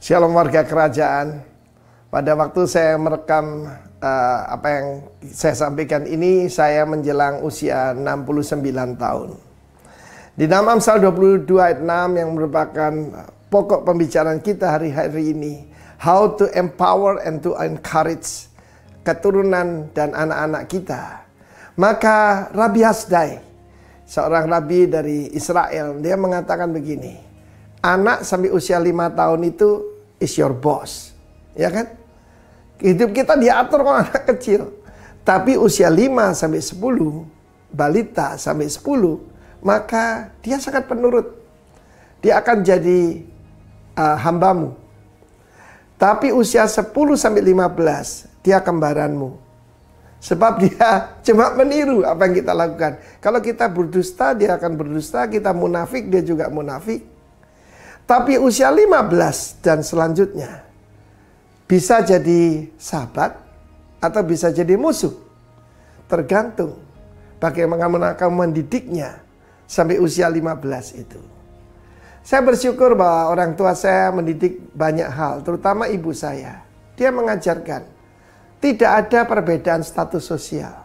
Shalom warga kerajaan. Pada waktu saya merekam apa yang saya sampaikan ini, saya menjelang usia 69 tahun. Di dalam Amsal 22 ayat 6 yang merupakan pokok pembicaraan kita hari-hari ini, how to empower and to encourage keturunan dan anak-anak kita. Maka Rabi Hasdai, seorang rabi dari Israel, dia mengatakan begini, anak sampai usia 5 tahun itu is your boss, ya kan? Hidup kita diatur kalau anak kecil. Tapi usia 5 sampai 10, balita sampai 10, maka dia sangat penurut. Dia akan jadi hambamu. Tapi usia 10 sampai 15, dia kembaranmu. Sebab dia cuma meniru apa yang kita lakukan. Kalau kita berdusta, dia akan berdusta. Kita munafik, dia juga munafik. Tapi usia 15 dan selanjutnya bisa jadi sahabat atau bisa jadi musuh. Tergantung bagaimana kamu mendidiknya sampai usia 15 itu. Saya bersyukur bahwa orang tua saya mendidik banyak hal, terutama ibu saya. Dia mengajarkan tidak ada perbedaan status sosial.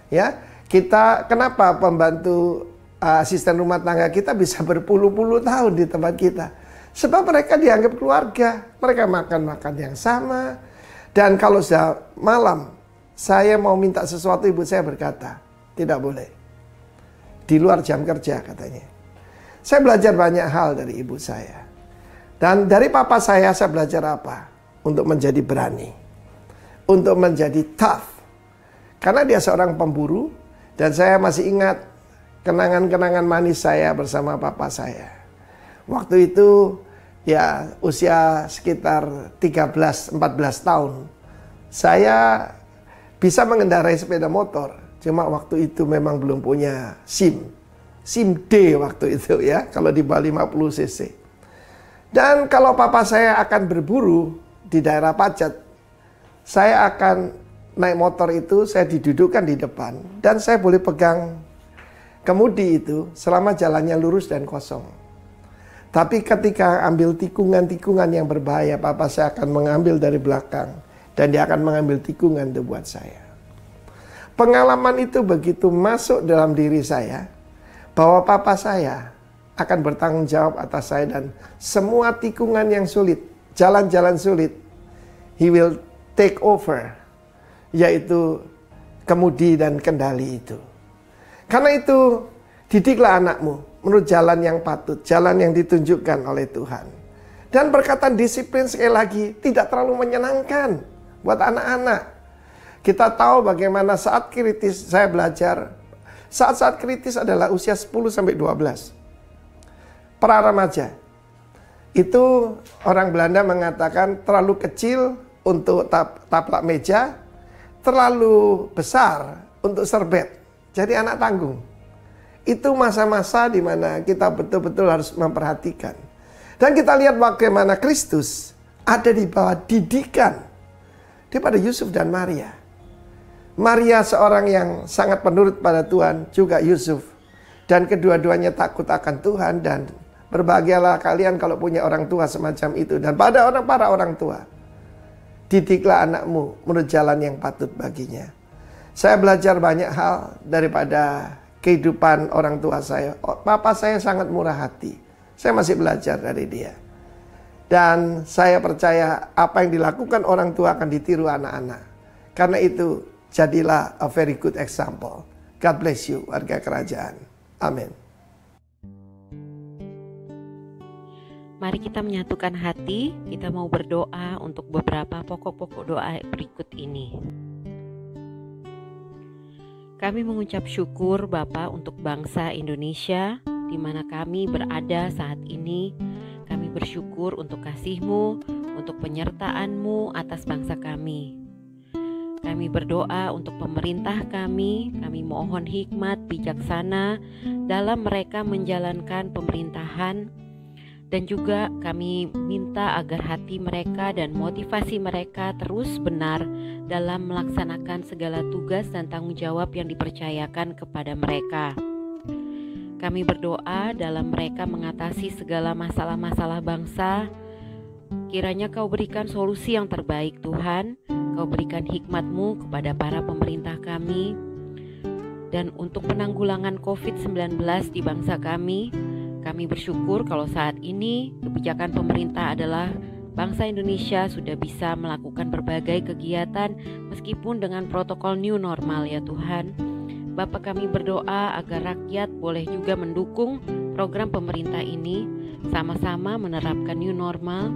Ya, kita kenapa pembantu asisten rumah tangga kita bisa berpuluh-puluh tahun di tempat kita? Sebab mereka dianggap keluarga. Mereka makan yang sama. Dan kalau sudah malam, saya mau minta sesuatu, ibu saya berkata, tidak boleh. Di luar jam kerja katanya. Saya belajar banyak hal dari ibu saya. Dan dari papa saya belajar apa? Untuk menjadi berani. Untuk menjadi tough. Karena dia seorang pemburu. Dan saya masih ingat kenangan-kenangan manis saya bersama papa saya. Waktu itu ya usia sekitar 13-14 tahun. Saya bisa mengendarai sepeda motor. Cuma waktu itu memang belum punya SIM. SIM D waktu itu ya. Kalau di bawah 50 cc. Dan kalau papa saya akan berburu di daerah Pacet, saya akan naik motor itu, saya didudukkan di depan. Dan saya boleh pegang kemudi itu selama jalannya lurus dan kosong. Tapi ketika ambil tikungan-tikungan yang berbahaya, papa saya akan mengambil dari belakang. Dan dia akan mengambil tikungan itu buat saya. Pengalaman itu begitu masuk dalam diri saya, bahwa papa saya akan bertanggung jawab atas saya. Dan semua tikungan yang sulit, jalan-jalan sulit, he will take over. Yaitu kemudi dan kendali itu. Karena itu, didiklah anakmu menurut jalan yang patut, jalan yang ditunjukkan oleh Tuhan. Dan perkataan disiplin sekali lagi tidak terlalu menyenangkan buat anak-anak. Kita tahu bagaimana saat kritis saya belajar. Saat-saat kritis adalah usia 10-12. Pra remaja. Itu orang Belanda mengatakan terlalu kecil untuk taplak meja, terlalu besar untuk serbet. Jadi anak tanggung. Itu masa-masa di mana kita betul-betul harus memperhatikan. Dan kita lihat bagaimana Kristus ada di bawah didikan daripada Yusuf dan Maria. Maria seorang yang sangat penurut pada Tuhan, juga Yusuf. Dan kedua-duanya takut akan Tuhan, dan berbahagialah kalian kalau punya orang tua semacam itu. Dan pada para orang tua, didiklah anakmu menurut jalan yang patut baginya. Saya belajar banyak hal daripada kehidupan orang tua saya. Papa saya sangat murah hati. Saya masih belajar dari dia. Dan saya percaya apa yang dilakukan orang tua akan ditiru anak-anak. Karena itu, jadilah a very good example. God bless you, warga kerajaan. Amin. Mari kita menyatukan hati. Kita mau berdoa untuk beberapa pokok-pokok doa berikut ini. Kami mengucap syukur Bapa untuk bangsa Indonesia di mana kami berada saat ini. Kami bersyukur untuk kasih-Mu, untuk penyertaan-Mu atas bangsa kami. Kami berdoa untuk pemerintah kami mohon hikmat bijaksana dalam mereka menjalankan pemerintahan. Dan juga kami minta agar hati mereka dan motivasi mereka terus benar dalam melaksanakan segala tugas dan tanggung jawab yang dipercayakan kepada mereka. Kami berdoa dalam mereka mengatasi segala masalah-masalah bangsa, Kiranya Kau berikan solusi yang terbaik Tuhan. Kau berikan hikmat-Mu kepada para pemerintah kami. Dan untuk penanggulangan COVID-19 di bangsa kami bersyukur kalau saat ini kebijakan pemerintah adalah bangsa Indonesia sudah bisa melakukan berbagai kegiatan meskipun dengan protokol new normal ya Tuhan. Bapa, kami berdoa agar rakyat boleh juga mendukung program pemerintah ini, sama-sama menerapkan new normal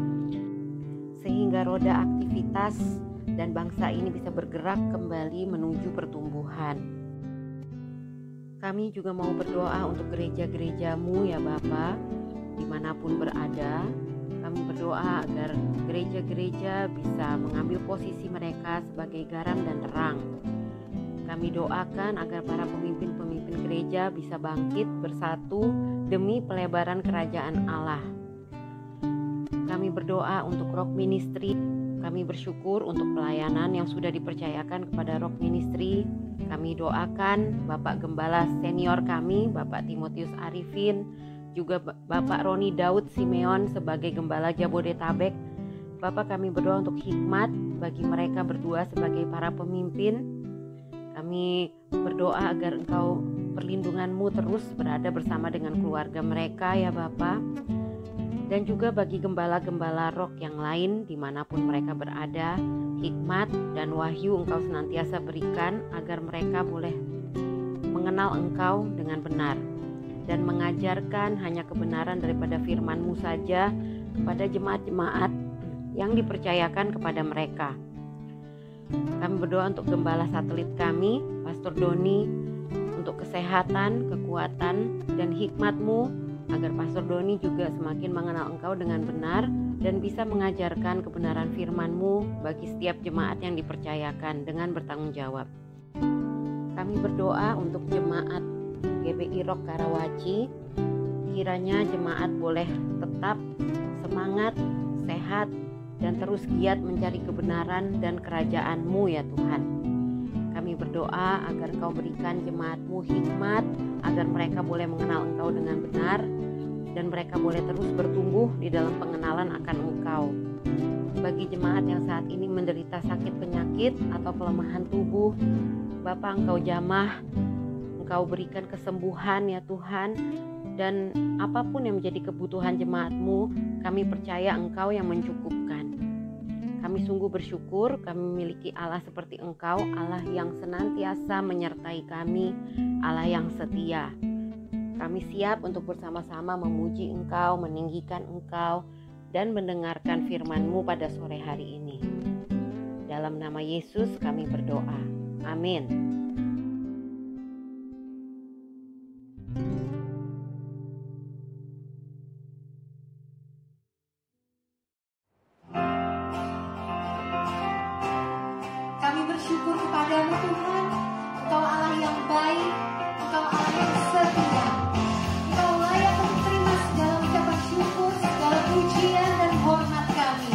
sehingga roda aktivitas dan bangsa ini bisa bergerak kembali menuju pertumbuhan. Kami juga mau berdoa untuk gereja-gereja-Mu ya Bapa, dimanapun berada. Kami berdoa agar gereja-gereja bisa mengambil posisi mereka sebagai garam dan terang. Kami doakan agar para pemimpin-pemimpin gereja bisa bangkit bersatu demi pelebaran kerajaan Allah. Kami berdoa untuk Rock Ministry. Kami bersyukur untuk pelayanan yang sudah dipercayakan kepada Rock Ministry. Kami doakan Bapak Gembala senior kami, Bapak Timotius Arifin, juga Bapak Roni Daud Simeon sebagai Gembala Jabodetabek. Bapak, kami berdoa untuk hikmat bagi mereka berdua sebagai para pemimpin. Kami berdoa agar Engkau perlindungan-Mu terus berada bersama dengan keluarga mereka ya Bapak. Dan juga bagi gembala-gembala rock yang lain dimanapun mereka berada, hikmat dan wahyu Engkau senantiasa berikan agar mereka boleh mengenal Engkau dengan benar dan mengajarkan hanya kebenaran daripada firman-Mu saja kepada jemaat-jemaat yang dipercayakan kepada mereka. Kami berdoa untuk gembala satelit kami, Pastor Doni, untuk kesehatan, kekuatan, dan hikmat-Mu agar Pastor Doni juga semakin mengenal Engkau dengan benar dan bisa mengajarkan kebenaran firman-Mu bagi setiap jemaat yang dipercayakan dengan bertanggung jawab. Kami berdoa untuk jemaat GBI Rock Karawaci, kiranya jemaat boleh tetap semangat, sehat, dan terus giat mencari kebenaran dan kerajaan-Mu ya Tuhan. Kami berdoa agar Engkau berikan jemaat-Mu hikmat, agar mereka boleh mengenal Engkau dengan benar, dan mereka boleh terus bertumbuh di dalam pengenalan akan Engkau. Bagi jemaat yang saat ini menderita sakit penyakit atau pelemahan tubuh, Bapa, Engkau jamah, Engkau berikan kesembuhan ya Tuhan, dan apapun yang menjadi kebutuhan jemaat-Mu, kami percaya Engkau yang mencukupkan. Kami sungguh bersyukur kami memiliki Allah seperti Engkau, Allah yang senantiasa menyertai kami, Allah yang setia. Kami siap untuk bersama-sama memuji Engkau, meninggikan Engkau, dan mendengarkan firman-Mu pada sore hari ini. Dalam nama Yesus kami berdoa. Amin. Kami bersyukur kepadamu Tuhan, Engkau Allah yang baik, Engkau Allah yang setia. Engkau layak untuk terima segala ucapan syukur, segala pujian dan hormat kami.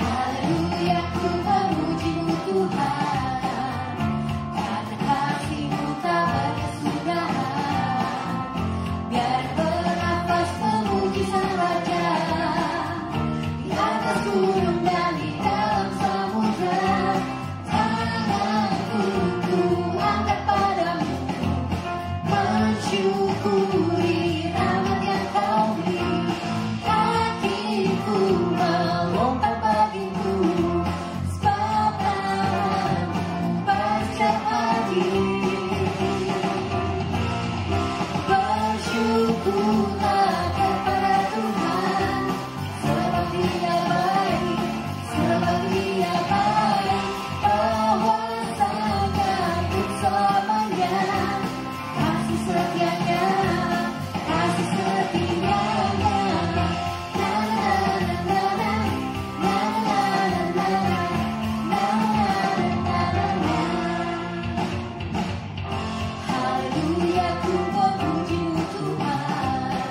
Haleluya, ku memuji-Mu Tuhan, karena kasih-Mu tak berkesudahan. Biar bernafas memuji Sang Raja, di atas gunung dan di dalam samudra. Tanganku ku angkat padamu, mensyukuri rahmat yang Kau beri. Kakiku melompat bagimu, sebab tanganmu bersiap hadir. Bersyukurlah kepada Tuhan, sebab Dia baik, sebab Dia baik. Bahwasanya untuk selamanya, kasih setianya, kasih setianya. Haleluya, ku memuji-Mu Tuhan,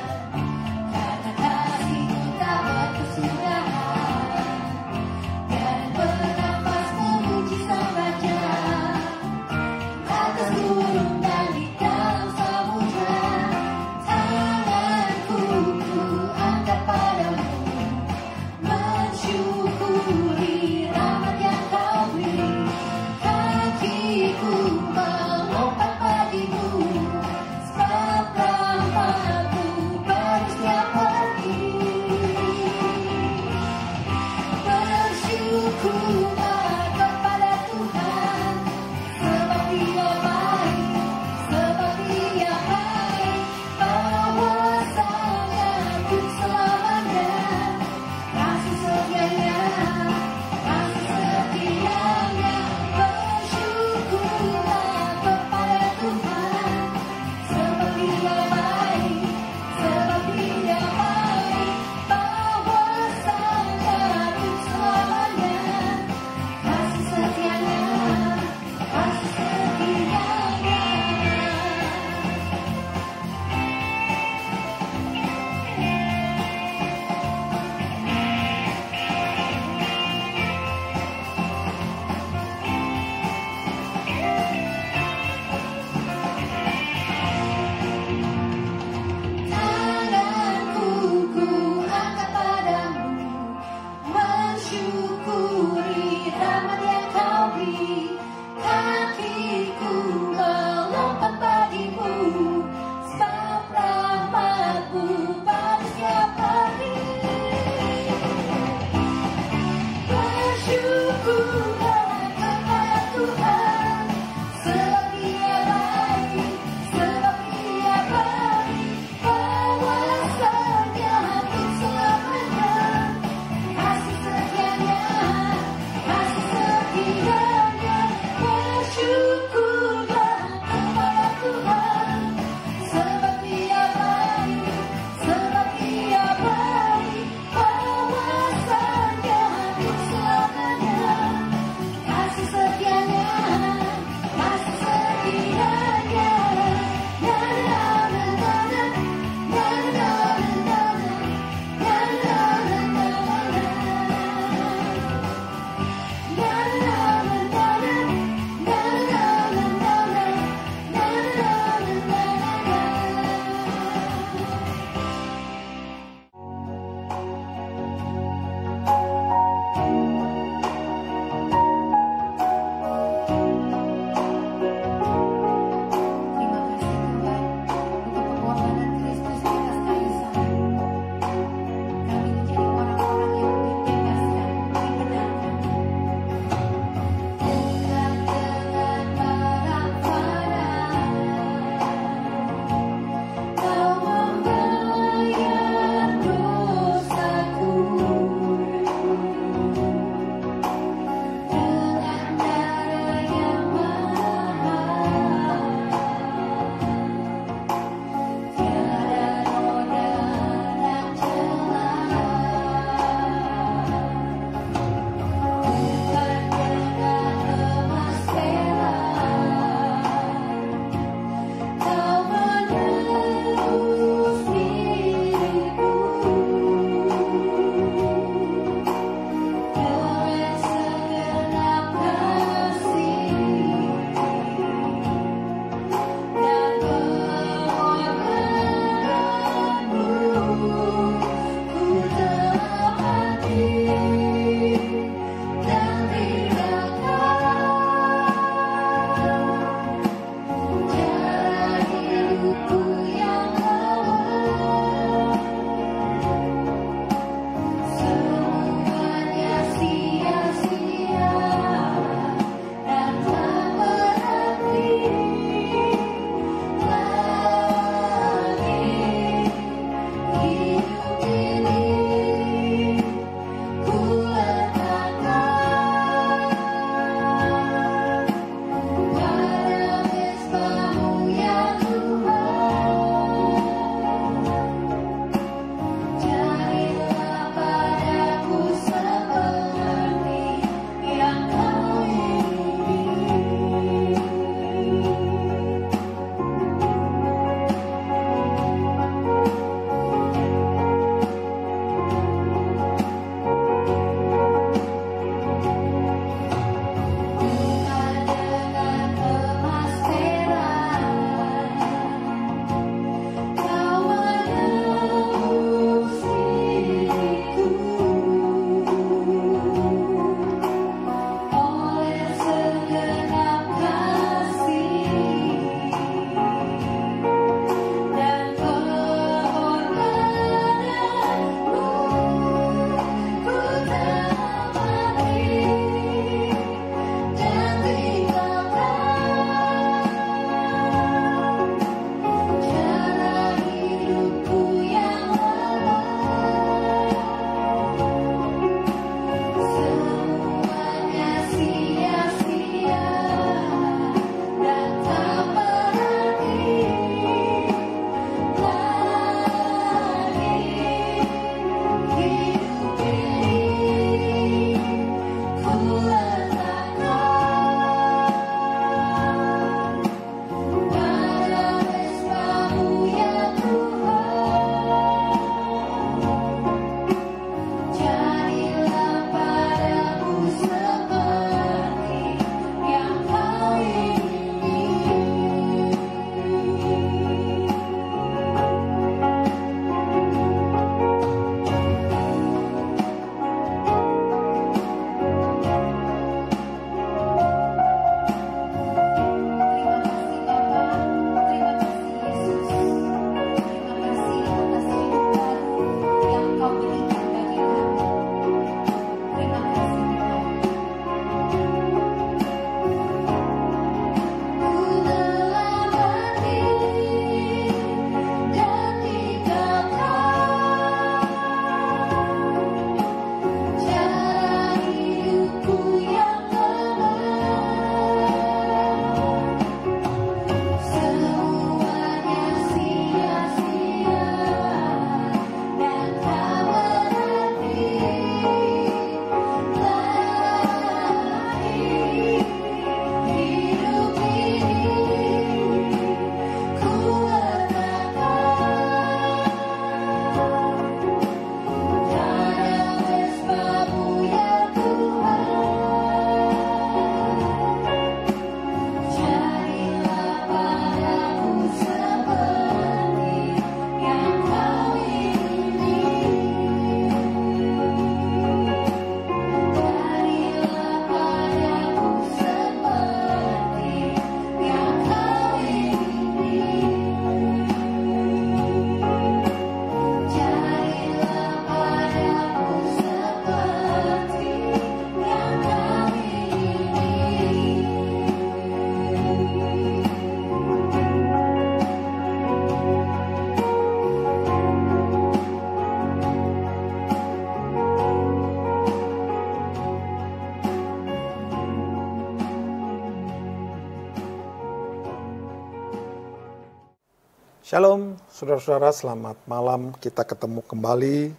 Shalom, saudara-saudara, selamat malam. Kita ketemu kembali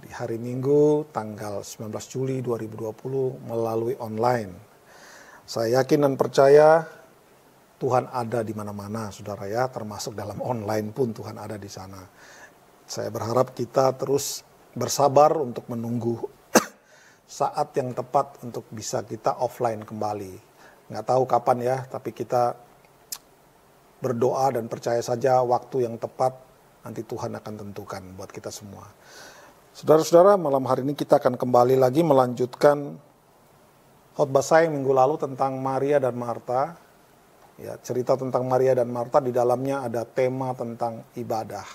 di hari Minggu, tanggal 19 Juli 2020 melalui online. Saya yakin dan percaya Tuhan ada di mana-mana, saudara ya, termasuk dalam online pun Tuhan ada di sana. Saya berharap kita terus bersabar untuk menunggu saat yang tepat untuk bisa kita offline kembali. Nggak tahu kapan ya, tapi kita berdoa dan percaya saja waktu yang tepat nanti Tuhan akan tentukan buat kita semua. Saudara-saudara, malam hari ini kita akan kembali lagi melanjutkan khotbah saya minggu lalu tentang Maria dan Marta. Ya, cerita tentang Maria dan Marta, di dalamnya ada tema tentang ibadah.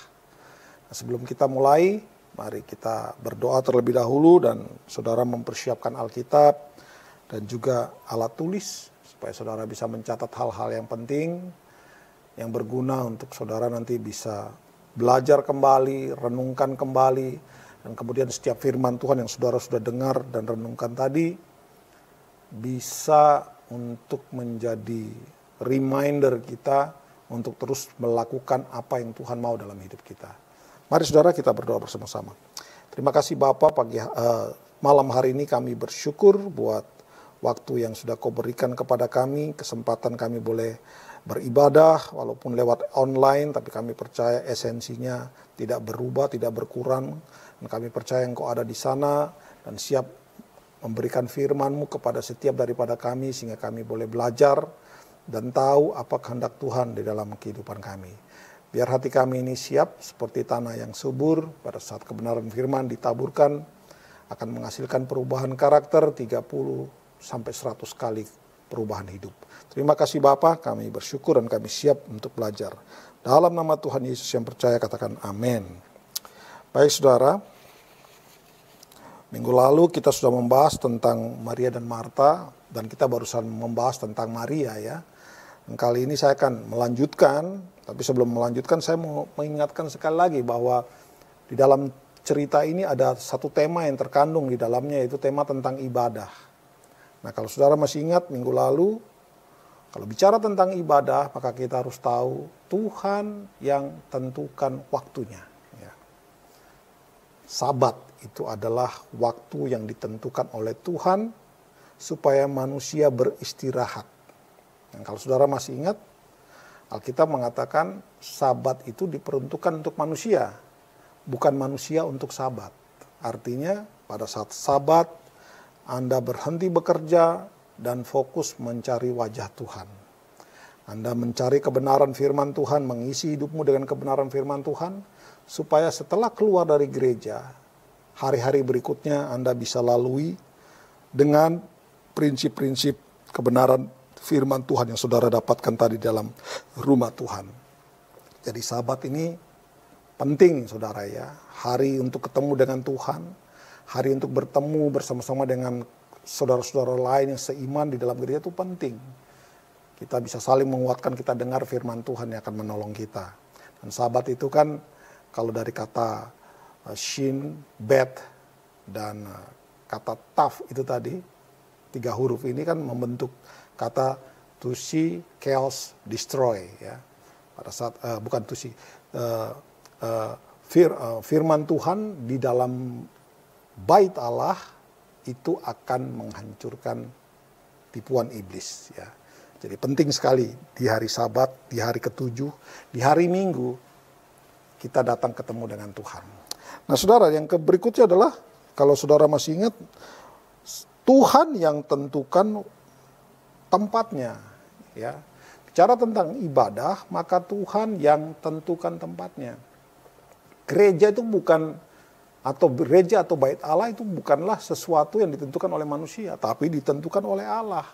Nah, sebelum kita mulai, mari kita berdoa terlebih dahulu dan saudara mempersiapkan Alkitab dan juga alat tulis supaya saudara bisa mencatat hal-hal yang penting yang berguna untuk saudara nanti bisa belajar kembali, renungkan kembali, dan kemudian setiap firman Tuhan yang saudara sudah dengar dan renungkan tadi bisa untuk menjadi reminder kita untuk terus melakukan apa yang Tuhan mau dalam hidup kita. Mari saudara kita berdoa bersama-sama. Terima kasih Bapa, malam hari ini kami bersyukur buat waktu yang sudah Kau berikan kepada kami, kesempatan kami boleh beribadah walaupun lewat online, tapi kami percaya esensinya tidak berubah, tidak berkurang. Dan kami percaya Engkau ada di sana dan siap memberikan firman-Mu kepada setiap daripada kami sehingga kami boleh belajar dan tahu apa kehendak Tuhan di dalam kehidupan kami. Biar hati kami ini siap seperti tanah yang subur pada saat kebenaran firman ditaburkan akan menghasilkan perubahan karakter 30 sampai 100 kali perubahan hidup. Terima kasih Bapa, kami bersyukur dan kami siap untuk belajar. Dalam nama Tuhan Yesus yang percaya katakan amin. Baik saudara, minggu lalu kita sudah membahas tentang Maria dan Marta dan kita barusan membahas tentang Maria ya. Dan kali ini saya akan melanjutkan, tapi sebelum melanjutkan saya mau mengingatkan sekali lagi bahwa di dalam cerita ini ada satu tema yang terkandung di dalamnya, yaitu tema tentang ibadah. Nah kalau saudara masih ingat minggu lalu, kalau bicara tentang ibadah maka kita harus tahu Tuhan yang tentukan waktunya. Ya. Sabat itu adalah waktu yang ditentukan oleh Tuhan supaya manusia beristirahat. Dan kalau saudara masih ingat, Alkitab mengatakan sabat itu diperuntukkan untuk manusia, bukan manusia untuk sabat. Artinya pada saat sabat Anda berhenti bekerja dan fokus mencari wajah Tuhan. Anda mencari kebenaran firman Tuhan, mengisi hidupmu dengan kebenaran firman Tuhan, supaya setelah keluar dari gereja, hari-hari berikutnya Anda bisa lalui dengan prinsip-prinsip kebenaran firman Tuhan yang saudara dapatkan tadi dalam rumah Tuhan. Jadi sabat ini penting saudara ya, hari untuk ketemu dengan Tuhan, hari untuk bertemu bersama-sama dengan saudara-saudara lain yang seiman di dalam gereja itu penting. Kita bisa saling menguatkan, kita dengar firman Tuhan yang akan menolong kita. Dan sabat itu kan kalau dari kata shin, bet, dan kata taf itu tadi, 3 huruf ini kan membentuk kata to see, chaos, destroy. Ya. Pada saat, bukan to see, firman Tuhan di dalam bait Allah itu akan menghancurkan tipuan iblis ya. Jadi penting sekali di hari Sabat, di hari ke-7, di hari Minggu kita datang ketemu dengan Tuhan. Nah saudara, yang berikutnya adalah kalau saudara masih ingat, Tuhan yang tentukan tempatnya ya. Bicara tentang ibadah, maka Tuhan yang tentukan tempatnya. Gereja itu bukan, atau gereja atau bait Allah itu bukanlah sesuatu yang ditentukan oleh manusia, tapi ditentukan oleh Allah.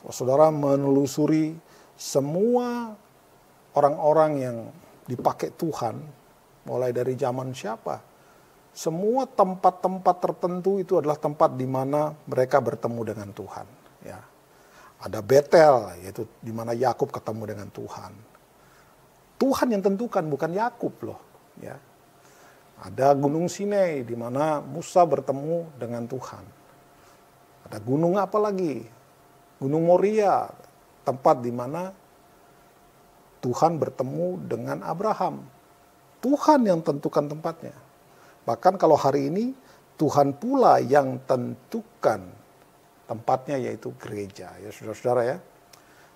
Kalau saudara menelusuri semua orang-orang yang dipakai Tuhan, mulai dari zaman siapa, semua tempat-tempat tertentu itu adalah tempat di mana mereka bertemu dengan Tuhan. Ya. Ada Betel, yaitu di mana Yakub ketemu dengan Tuhan. Tuhan yang tentukan, bukan Yakub loh. Ya. Ada Gunung Sinai di mana Musa bertemu dengan Tuhan. Ada gunung apa lagi? Gunung Moria, tempat di mana Tuhan bertemu dengan Abraham. Tuhan yang tentukan tempatnya. Bahkan kalau hari ini Tuhan pula yang tentukan tempatnya, yaitu gereja. Ya saudara-saudara ya,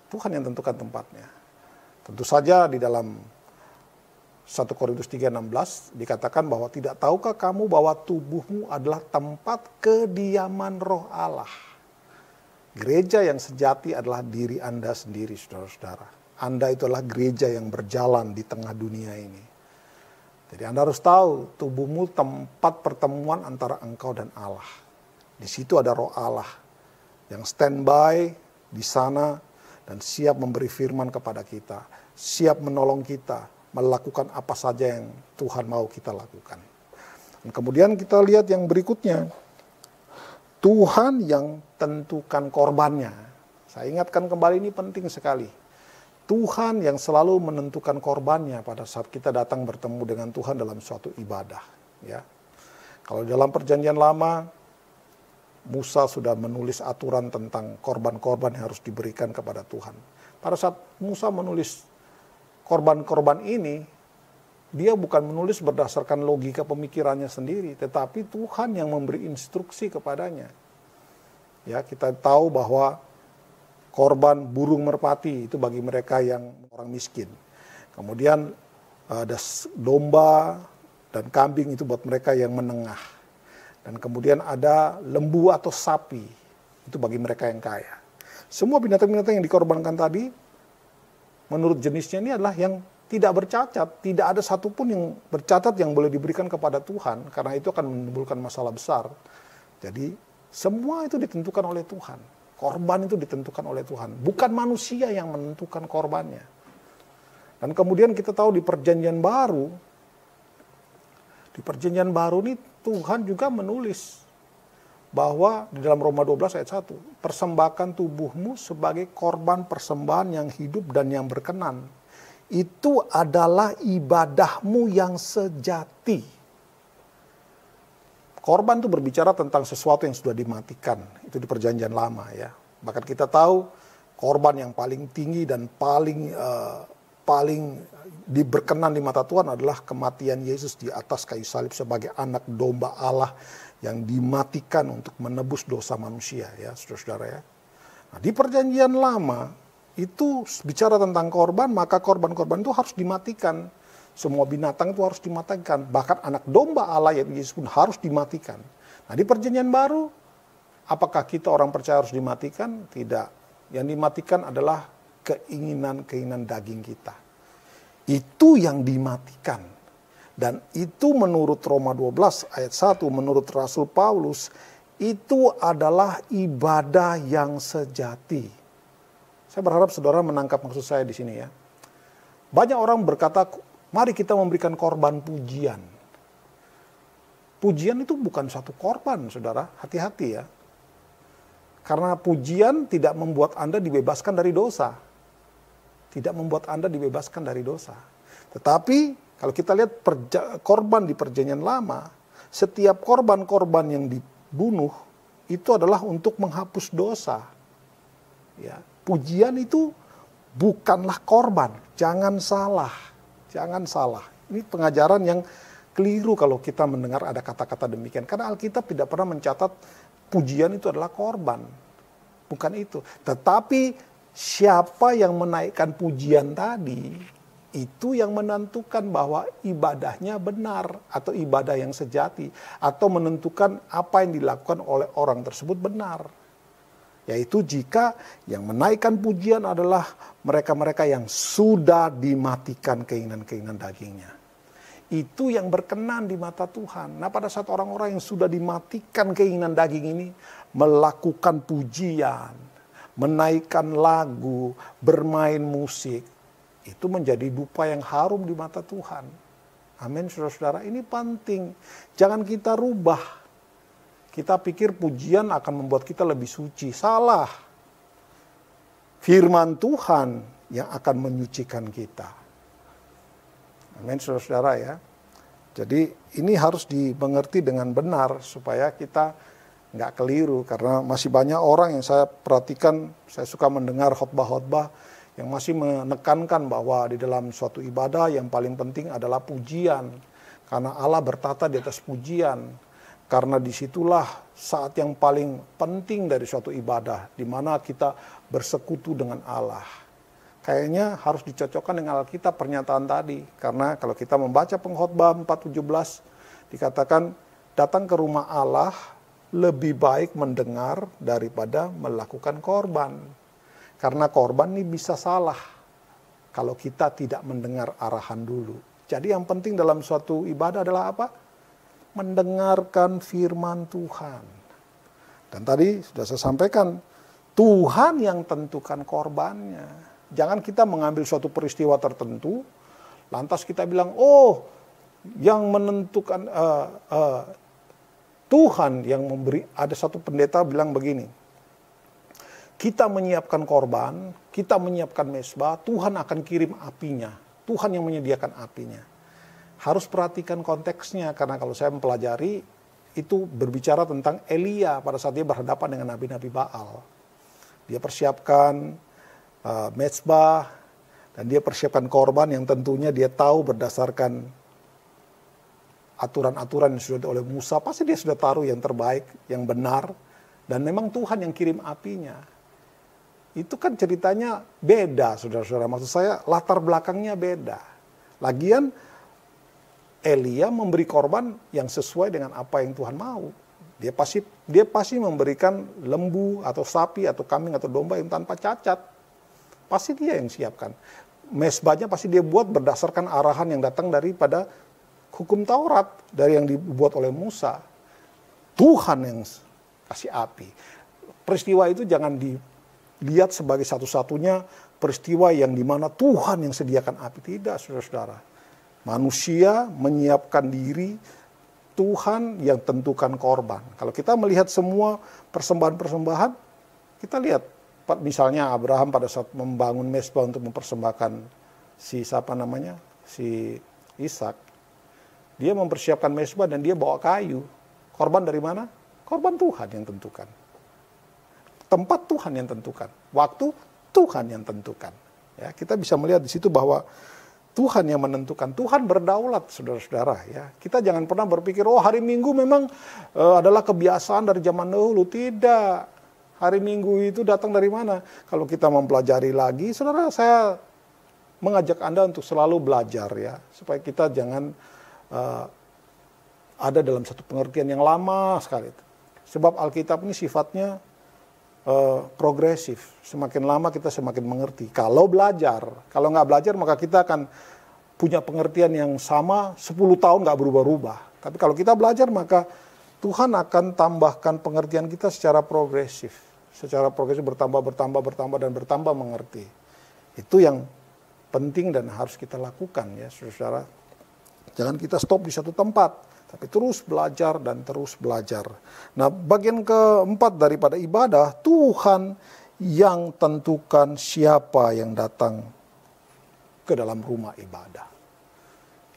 Tuhan yang tentukan tempatnya. Tentu saja di dalam 1 Korintus 3:16 dikatakan bahwa tidak tahukah kamu bahwa tubuhmu adalah tempat kediaman Roh Allah. Gereja yang sejati adalah diri Anda sendiri, saudara-saudara. Anda itu adalah gereja yang berjalan di tengah dunia ini. Jadi Anda harus tahu tubuhmu tempat pertemuan antara engkau dan Allah. Di situ ada Roh Allah yang standby di sana dan siap memberi firman kepada kita, siap menolong kita melakukan apa saja yang Tuhan mau kita lakukan. Dan kemudian kita lihat yang berikutnya, Tuhan yang tentukan korbannya. Saya ingatkan kembali, ini penting sekali. Tuhan yang selalu menentukan korbannya pada saat kita datang bertemu dengan Tuhan dalam suatu ibadah. Ya, kalau dalam Perjanjian Lama, Musa sudah menulis aturan tentang korban-korban yang harus diberikan kepada Tuhan. Pada saat Musa menulis korban-korban ini, dia bukan menulis berdasarkan logika pemikirannya sendiri, tetapi Tuhan yang memberi instruksi kepadanya. Ya, kita tahu bahwa korban burung merpati itu bagi mereka yang orang miskin. Kemudian ada domba dan kambing itu buat mereka yang menengah. Dan kemudian ada lembu atau sapi, itu bagi mereka yang kaya. Semua binatang-binatang yang dikorbankan tadi, menurut jenisnya ini adalah yang tidak bercacat. Tidak ada satupun yang bercacat yang boleh diberikan kepada Tuhan, karena itu akan menimbulkan masalah besar. Jadi semua itu ditentukan oleh Tuhan. Korban itu ditentukan oleh Tuhan, bukan manusia yang menentukan korbannya. Dan kemudian kita tahu di Perjanjian Baru ini Tuhan juga menulis bahwa di dalam Roma 12 ayat 1, persembahkan tubuhmu sebagai korban persembahan yang hidup dan yang berkenan. Itu adalah ibadahmu yang sejati. Korban itu berbicara tentang sesuatu yang sudah dimatikan. Itu di Perjanjian Lama ya. Bahkan kita tahu korban yang paling tinggi dan paling diberkenan di mata Tuhan adalah kematian Yesus di atas kayu salib sebagai anak domba Allah yang dimatikan untuk menebus dosa manusia ya, saudara-saudara ya. Nah, di Perjanjian Lama itu bicara tentang korban, maka korban-korban itu harus dimatikan. Semua binatang itu harus dimatikan. Bahkan anak domba Allah yang Yesus pun harus dimatikan. Nah di Perjanjian Baru, apakah kita orang percaya harus dimatikan? Tidak. Yang dimatikan adalah keinginan-keinginan daging kita. Itu yang dimatikan. Dan itu menurut Roma 12 ayat 1, menurut Rasul Paulus, itu adalah ibadah yang sejati. Saya berharap saudara menangkap maksud saya di sini ya. Banyak orang berkata, mari kita memberikan korban pujian. Pujian itu bukan satu korban, saudara. Hati-hati ya. Karena pujian tidak membuat Anda dibebaskan dari dosa. Tidak membuat Anda dibebaskan dari dosa. Tetapi kalau kita lihat korban di Perjanjian Lama, setiap korban-korban yang dibunuh itu adalah untuk menghapus dosa. Ya, pujian itu bukanlah korban. Jangan salah. Jangan salah. Ini pengajaran yang keliru kalau kita mendengar ada kata-kata demikian. Karena Alkitab tidak pernah mencatat pujian itu adalah korban. Bukan itu. Tetapi siapa yang menaikkan pujian tadi, itu yang menentukan bahwa ibadahnya benar atau ibadah yang sejati. Atau menentukan apa yang dilakukan oleh orang tersebut benar. Yaitu jika yang menaikkan pujian adalah mereka-mereka yang sudah dimatikan keinginan-keinginan dagingnya. Itu yang berkenan di mata Tuhan. Nah pada saat orang-orang yang sudah dimatikan keinginan daging ini melakukan pujian, menaikkan lagu, bermain musik, itu menjadi dupa yang harum di mata Tuhan. Amin saudara-saudara, ini penting. Jangan kita rubah. Kita pikir pujian akan membuat kita lebih suci. Salah. Firman Tuhan yang akan menyucikan kita. Amin, saudara-saudara ya. Jadi ini harus dimengerti dengan benar supaya kita nggak keliru. Karena masih banyak orang yang saya perhatikan, saya suka mendengar khotbah-khotbah yang masih menekankan bahwa di dalam suatu ibadah yang paling penting adalah pujian. Karena Allah bertata di atas pujian. Karena disitulah saat yang paling penting dari suatu ibadah, di mana kita bersekutu dengan Allah. Kayaknya harus dicocokkan dengan Alkitab pernyataan tadi. Karena kalau kita membaca Pengkhotbah 4:17, dikatakan datang ke rumah Allah lebih baik mendengar daripada melakukan korban. Karena korban ini bisa salah kalau kita tidak mendengar arahan dulu. Jadi yang penting dalam suatu ibadah adalah apa? Mendengarkan firman Tuhan. Dan tadi sudah saya sampaikan, Tuhan yang tentukan korbannya. Jangan kita mengambil suatu peristiwa tertentu, lantas kita bilang, oh yang menentukan, Tuhan yang memberi. Ada satu pendeta bilang begini, kita menyiapkan korban, kita menyiapkan mezbah, Tuhan akan kirim apinya. Tuhan yang menyediakan apinya. Harus perhatikan konteksnya, karena kalau saya mempelajari, itu berbicara tentang Elia pada saat dia berhadapan dengan nabi-nabi Baal. Dia persiapkan mezbah, dan dia persiapkan korban yang tentunya dia tahu berdasarkan aturan-aturan yang sudah oleh Musa. Pasti dia sudah taruh yang terbaik, yang benar, dan memang Tuhan yang kirim apinya. Itu kan ceritanya beda, saudara-saudara. Maksud saya latar belakangnya beda. Lagian Elia memberi korban yang sesuai dengan apa yang Tuhan mau. Dia pasti memberikan lembu atau sapi atau kambing atau domba yang tanpa cacat. Pasti dia yang siapkan. Mezbahnya pasti dia buat berdasarkan arahan yang datang daripada hukum Taurat, dari yang dibuat oleh Musa. Tuhan yang kasih api. Peristiwa itu jangan dilihat sebagai satu-satunya peristiwa yang dimana Tuhan yang sediakan api. Tidak, saudara-saudara. Manusia menyiapkan diri, Tuhan yang tentukan korban. Kalau kita melihat semua persembahan-persembahan, kita lihat misalnya Abraham pada saat membangun mezbah untuk mempersembahkan si Ishak. Dia mempersiapkan mezbah dan dia bawa kayu. Korban dari mana? Korban Tuhan yang tentukan. Tempat Tuhan yang tentukan, waktu Tuhan yang tentukan. Ya, kita bisa melihat di situ bahwa Tuhan yang menentukan, Tuhan berdaulat, saudara-saudara. Ya, kita jangan pernah berpikir, oh hari Minggu memang adalah kebiasaan dari zaman dahulu. Tidak, hari Minggu itu datang dari mana? Kalau kita mempelajari lagi, saudara, saya mengajak Anda untuk selalu belajar ya, supaya kita jangan ada dalam satu pengertian yang lama sekali. Sebab Alkitab ini sifatnya progresif. Semakin lama kita semakin mengerti. Kalau belajar, kalau nggak belajar maka kita akan punya pengertian yang sama 10 tahun nggak berubah-ubah. Tapi kalau kita belajar maka Tuhan akan tambahkan pengertian kita secara progresif. Secara progresif bertambah dan bertambah mengerti. Itu yang penting dan harus kita lakukan ya saudara. Jangan kita stop di satu tempat. Tapi terus belajar dan terus belajar. Nah, bagian keempat daripada ibadah, Tuhan yang tentukan siapa yang datang ke dalam rumah ibadah.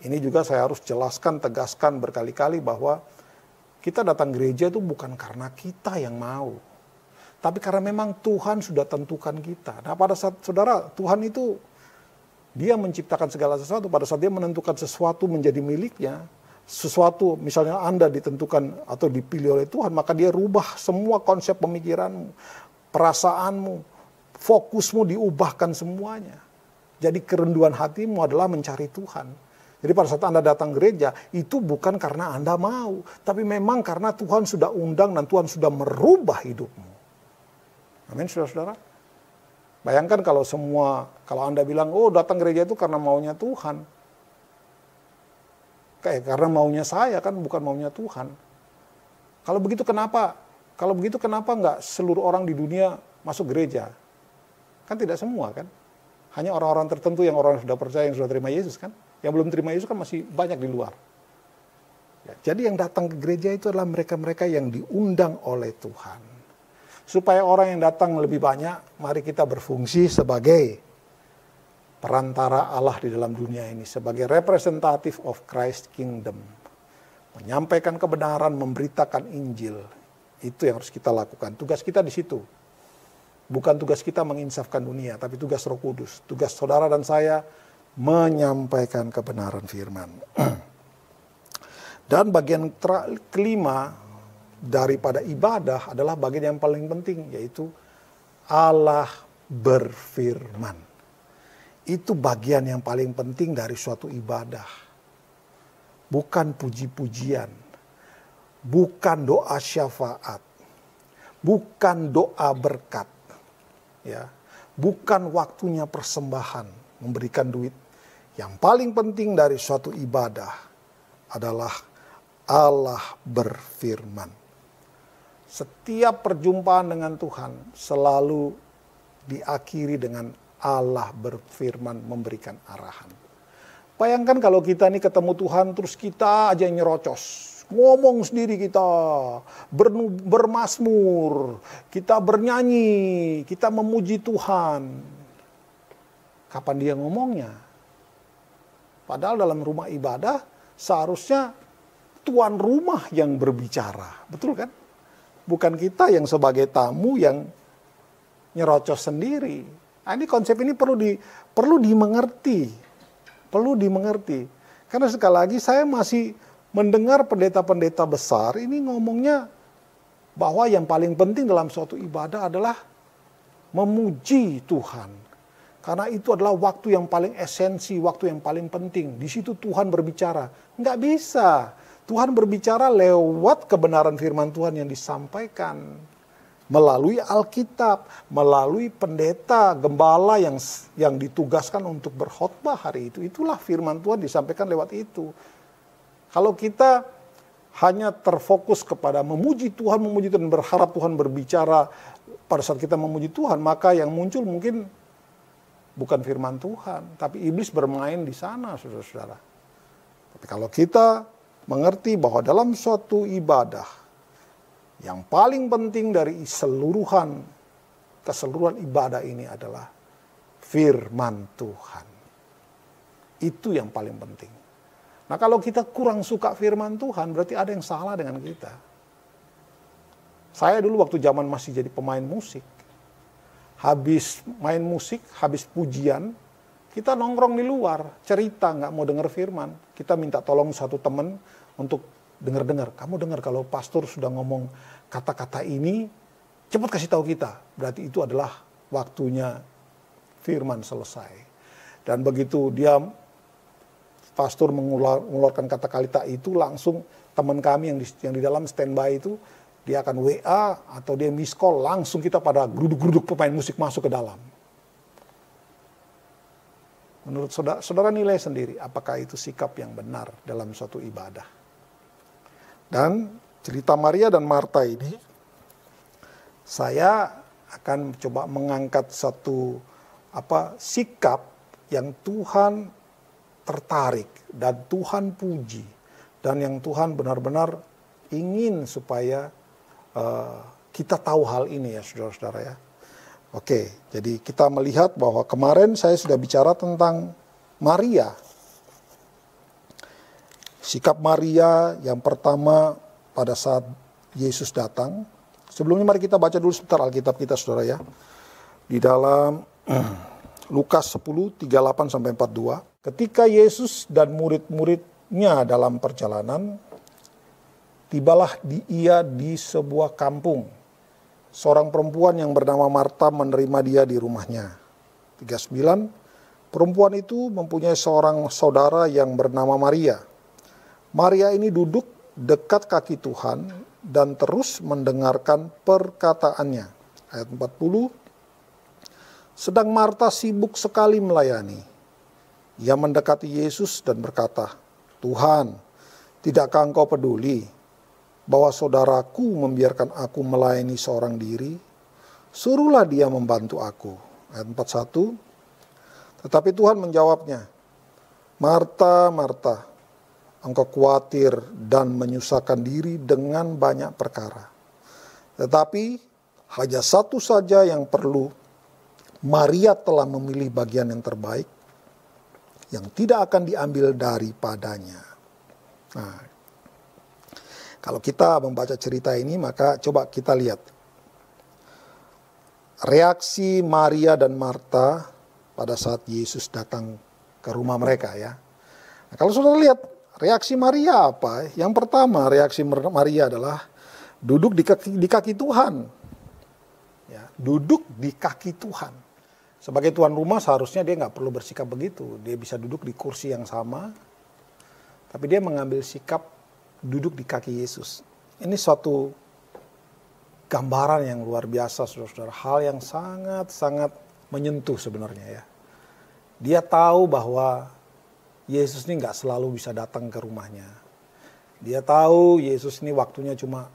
Ini juga saya harus jelaskan, tegaskan berkali-kali bahwa kita datang gereja itu bukan karena kita yang mau. Tapi karena memang Tuhan sudah tentukan kita. Nah, pada saat saudara, Tuhan itu dia menciptakan segala sesuatu. Pada saat dia menentukan sesuatu menjadi miliknya, sesuatu misalnya Anda ditentukan atau dipilih oleh Tuhan, maka dia rubah semua konsep pemikiranmu, perasaanmu, fokusmu diubahkan semuanya. Jadi kerenduan hatimu adalah mencari Tuhan. Jadi pada saat Anda datang gereja, itu bukan karena Anda mau, tapi memang karena Tuhan sudah undang dan Tuhan sudah merubah hidupmu. Amin, saudara-saudara. Bayangkan kalau Anda bilang, oh datang gereja itu karena maunya Tuhan. Karena maunya saya kan bukan maunya Tuhan. Kalau begitu kenapa nggak seluruh orang di dunia masuk gereja? Kan tidak semua kan. Hanya orang-orang tertentu yang orang sudah percaya, yang sudah terima Yesus kan. Yang belum terima Yesus kan masih banyak di luar. Ya, jadi yang datang ke gereja itu adalah mereka-mereka yang diundang oleh Tuhan. Supaya orang yang datang lebih banyak, mari kita berfungsi sebagai perantara Allah di dalam dunia ini, sebagai representative of Christ Kingdom. Menyampaikan kebenaran, memberitakan Injil. Itu yang harus kita lakukan. Tugas kita di situ. Bukan tugas kita menginsafkan dunia, tapi tugas Roh Kudus. Tugas saudara dan saya menyampaikan kebenaran firman. Dan bagian kelima daripada ibadah adalah bagian yang paling penting, yaitu Allah berfirman. Itu bagian yang paling penting dari suatu ibadah. Bukan puji-pujian, bukan doa syafaat, bukan doa berkat. Ya, bukan waktunya persembahan, memberikan duit. Yang paling penting dari suatu ibadah adalah Allah berfirman. Setiap perjumpaan dengan Tuhan selalu diakhiri dengan Allah berfirman memberikan arahan. Bayangkan kalau kita ini ketemu Tuhan terus kita aja nyerocos. Ngomong sendiri kita, bermazmur, kita bernyanyi, kita memuji Tuhan. Kapan dia ngomongnya? Padahal dalam rumah ibadah seharusnya tuan rumah yang berbicara. Betul kan? Bukan kita yang sebagai tamu yang nyerocos sendiri. Nah, ini konsep ini perlu dimengerti. Perlu dimengerti. Karena sekali lagi saya masih mendengar pendeta-pendeta besar ini ngomongnya bahwa yang paling penting dalam suatu ibadah adalah memuji Tuhan. Karena itu adalah waktu yang paling esensi, waktu yang paling penting. Di situ Tuhan berbicara. Nggak bisa. Tuhan berbicara lewat kebenaran firman Tuhan yang disampaikan. Melalui Alkitab, melalui pendeta, gembala yang ditugaskan untuk berkhotbah hari itu. Itulah firman Tuhan disampaikan lewat itu. Kalau kita hanya terfokus kepada memuji Tuhan, berharap Tuhan berbicara pada saat kita memuji Tuhan, maka yang muncul mungkin bukan firman Tuhan, tapi iblis bermain di sana, saudara-saudara. Tapi kalau kita mengerti bahwa dalam suatu ibadah, yang paling penting dari keseluruhan ibadah ini adalah firman Tuhan. Itu yang paling penting. Nah, kalau kita kurang suka firman Tuhan, berarti ada yang salah dengan kita. Saya dulu waktu zaman masih jadi pemain musik, habis main musik, habis pujian, kita nongkrong di luar, cerita, nggak mau dengar firman. Kita minta tolong satu teman untuk dengar. Kamu dengar kalau pastor sudah ngomong kata-kata ini, cepat kasih tahu kita. Berarti itu adalah waktunya firman selesai. Dan begitu dia pastor mengeluarkan kata-kata itu, langsung teman kami yang di dalam standby itu, dia akan WA atau dia miss call, langsung kita pada geruduk-geruduk pemain musik masuk ke dalam. Menurut saudara nilai sendiri, apakah itu sikap yang benar dalam suatu ibadah? Dan cerita Maria dan Marta ini, saya akan coba mengangkat satu sikap yang Tuhan tertarik dan Tuhan puji, dan yang Tuhan benar-benar ingin supaya kita tahu hal ini ya saudara-saudara ya. Oke, jadi kita melihat bahwa kemarin saya sudah bicara tentang Maria. Sikap Maria yang pertama pada saat Yesus datang. Sebelumnya mari kita baca dulu sebentar Alkitab kita saudara ya. Di dalam Lukas 10:38-42. Ketika Yesus dan murid-muridnya dalam perjalanan, tibalah ia di sebuah kampung. Seorang perempuan yang bernama Marta menerima dia di rumahnya. 39. Perempuan itu mempunyai seorang saudara yang bernama Maria. Maria ini duduk dekat kaki Tuhan dan terus mendengarkan perkataannya. Ayat 40. Sedang Marta sibuk sekali melayani. Ia mendekati Yesus dan berkata, Tuhan, tidakkah engkau peduli bahwa saudaraku membiarkan aku melayani seorang diri? Suruhlah dia membantu aku. Ayat 41. Tetapi Tuhan menjawabnya, Marta, Marta, engkau khawatir dan menyusahkan diri dengan banyak perkara. Tetapi hanya satu saja yang perlu. Maria telah memilih bagian yang terbaik, yang tidak akan diambil daripadanya. Nah, kalau kita membaca cerita ini, maka coba kita lihat. reaksi Maria dan Marta pada saat Yesus datang ke rumah mereka ya. Nah, kalau saudara lihat reaksi Maria apa? Yang pertama reaksi Maria adalah duduk di kaki Tuhan. Ya, duduk di kaki Tuhan. Sebagai tuan rumah seharusnya dia nggak perlu bersikap begitu. Dia bisa duduk di kursi yang sama, tapi dia mengambil sikap duduk di kaki Yesus. Ini suatu gambaran yang luar biasa, saudara-saudara. Hal yang sangat-sangat menyentuh sebenarnya ya. Dia tahu bahwa Yesus ini nggak selalu bisa datang ke rumahnya. Dia tahu Yesus ini waktunya cuma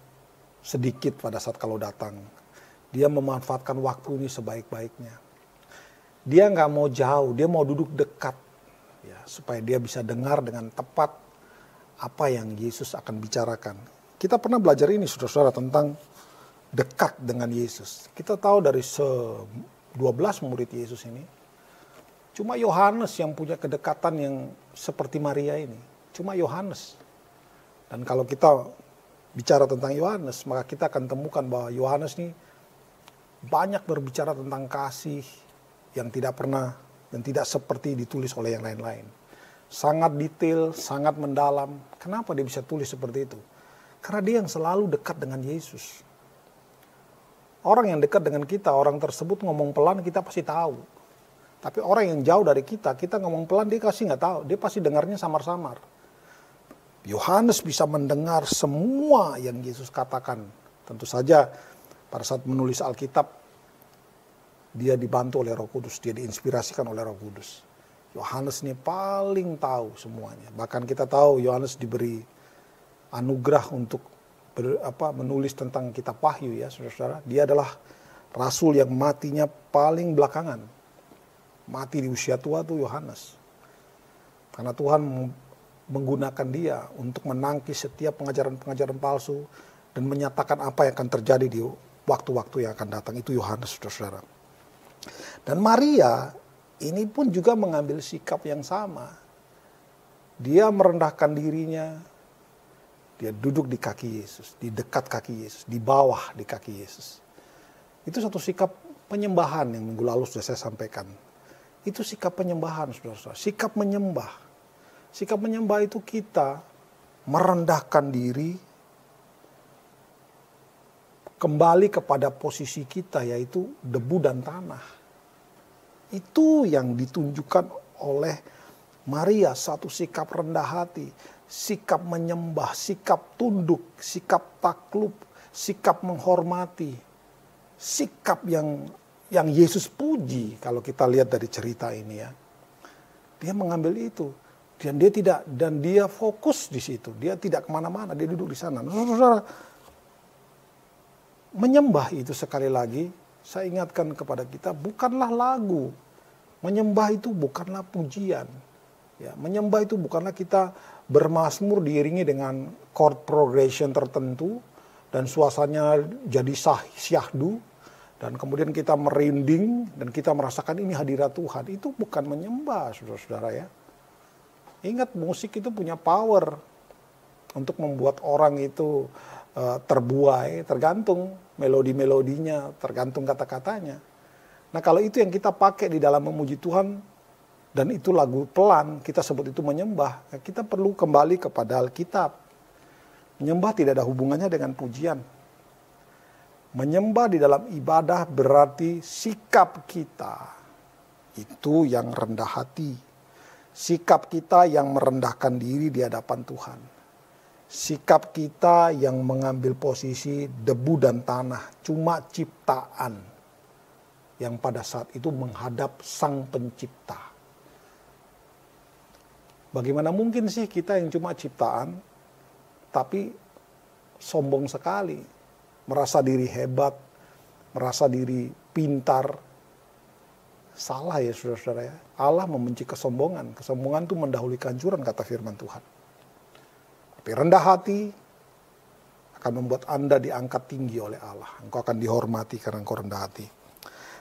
sedikit pada saat kalau datang. Dia memanfaatkan waktu ini sebaik-baiknya. Dia nggak mau jauh, dia mau duduk dekat. Ya, supaya dia bisa dengar dengan tepat apa yang Yesus akan bicarakan. Kita pernah belajar ini saudara-saudara tentang dekat dengan Yesus. Kita tahu dari 12 murid Yesus ini, cuma Yohanes yang punya kedekatan yang seperti Maria ini. Cuma Yohanes. Dan kalau kita bicara tentang Yohanes, maka kita akan temukan bahwa Yohanes ini banyak berbicara tentang kasih yang tidak pernah dan tidak seperti ditulis oleh yang lain-lain. Sangat detail, sangat mendalam. Kenapa dia bisa tulis seperti itu? Karena dia yang selalu dekat dengan Yesus. Orang yang dekat dengan kita, orang tersebut ngomong pelan kita pasti tahu. Tapi orang yang jauh dari kita ngomong pelan dia pasti nggak tahu. Dia pasti dengarnya samar-samar. Yohanes bisa mendengar semua yang Yesus katakan. Tentu saja pada saat menulis Alkitab, dia dibantu oleh Roh Kudus, dia diinspirasikan oleh Roh Kudus. Yohanes ini paling tahu semuanya. Bahkan kita tahu Yohanes diberi anugerah untuk menulis tentang kitab Wahyu ya, saudara-saudara. Dia adalah rasul yang matinya paling belakangan. Mati di usia tua tuh Yohanes. Karena Tuhan menggunakan dia untuk menangkis setiap pengajaran-pengajaran palsu dan menyatakan apa yang akan terjadi di waktu-waktu yang akan datang. Itu Yohanes, saudara-saudara. Dan Maria ini pun juga mengambil sikap yang sama. Dia merendahkan dirinya, dia duduk di kaki Yesus, di dekat kaki Yesus, di bawah di kaki Yesus. Itu satu sikap penyembahan yang minggu lalu sudah saya sampaikan. Itu sikap penyembahan, saudara-saudara. Sikap menyembah. Sikap menyembah itu kita merendahkan diri, kembali kepada posisi kita yaitu debu dan tanah. Itu yang ditunjukkan oleh Maria, satu sikap rendah hati, sikap menyembah, sikap tunduk, sikap takluk, sikap menghormati, sikap yang Yesus puji kalau kita lihat dari cerita ini ya. Dia mengambil itu dan dia fokus di situ, dia tidak kemana-mana, dia duduk di sana. Saudara, menyembah itu sekali lagi, saya ingatkan kepada kita, bukanlah lagu. Menyembah itu bukanlah pujian. Ya, menyembah itu bukanlah kita bermazmur diiringi dengan chord progression tertentu, dan suasananya jadi syahdu, dan kemudian kita merinding, dan kita merasakan ini hadirat Tuhan. Itu bukan menyembah, saudara-saudara ya. Ingat, musik itu punya power untuk membuat orang itu terbuai, tergantung melodi-melodinya, tergantung kata-katanya. Nah kalau itu yang kita pakai di dalam memuji Tuhan, dan itu lagu pelan, kita sebut itu menyembah, kita perlu kembali kepada Alkitab. Menyembah tidak ada hubungannya dengan pujian. Menyembah di dalam ibadah berarti sikap kita itu yang rendah hati. Sikap kita yang merendahkan diri di hadapan Tuhan. Sikap kita yang mengambil posisi debu dan tanah, cuma ciptaan yang pada saat itu menghadap Sang Pencipta. Bagaimana mungkin sih kita yang cuma ciptaan, tapi sombong sekali, merasa diri hebat, merasa diri pintar. Salah ya saudara-saudara ya. Allah membenci kesombongan. Kesombongan itu mendahului kehancuran, kata firman Tuhan. Tapi rendah hati akan membuat Anda diangkat tinggi oleh Allah. Engkau akan dihormati karena engkau rendah hati.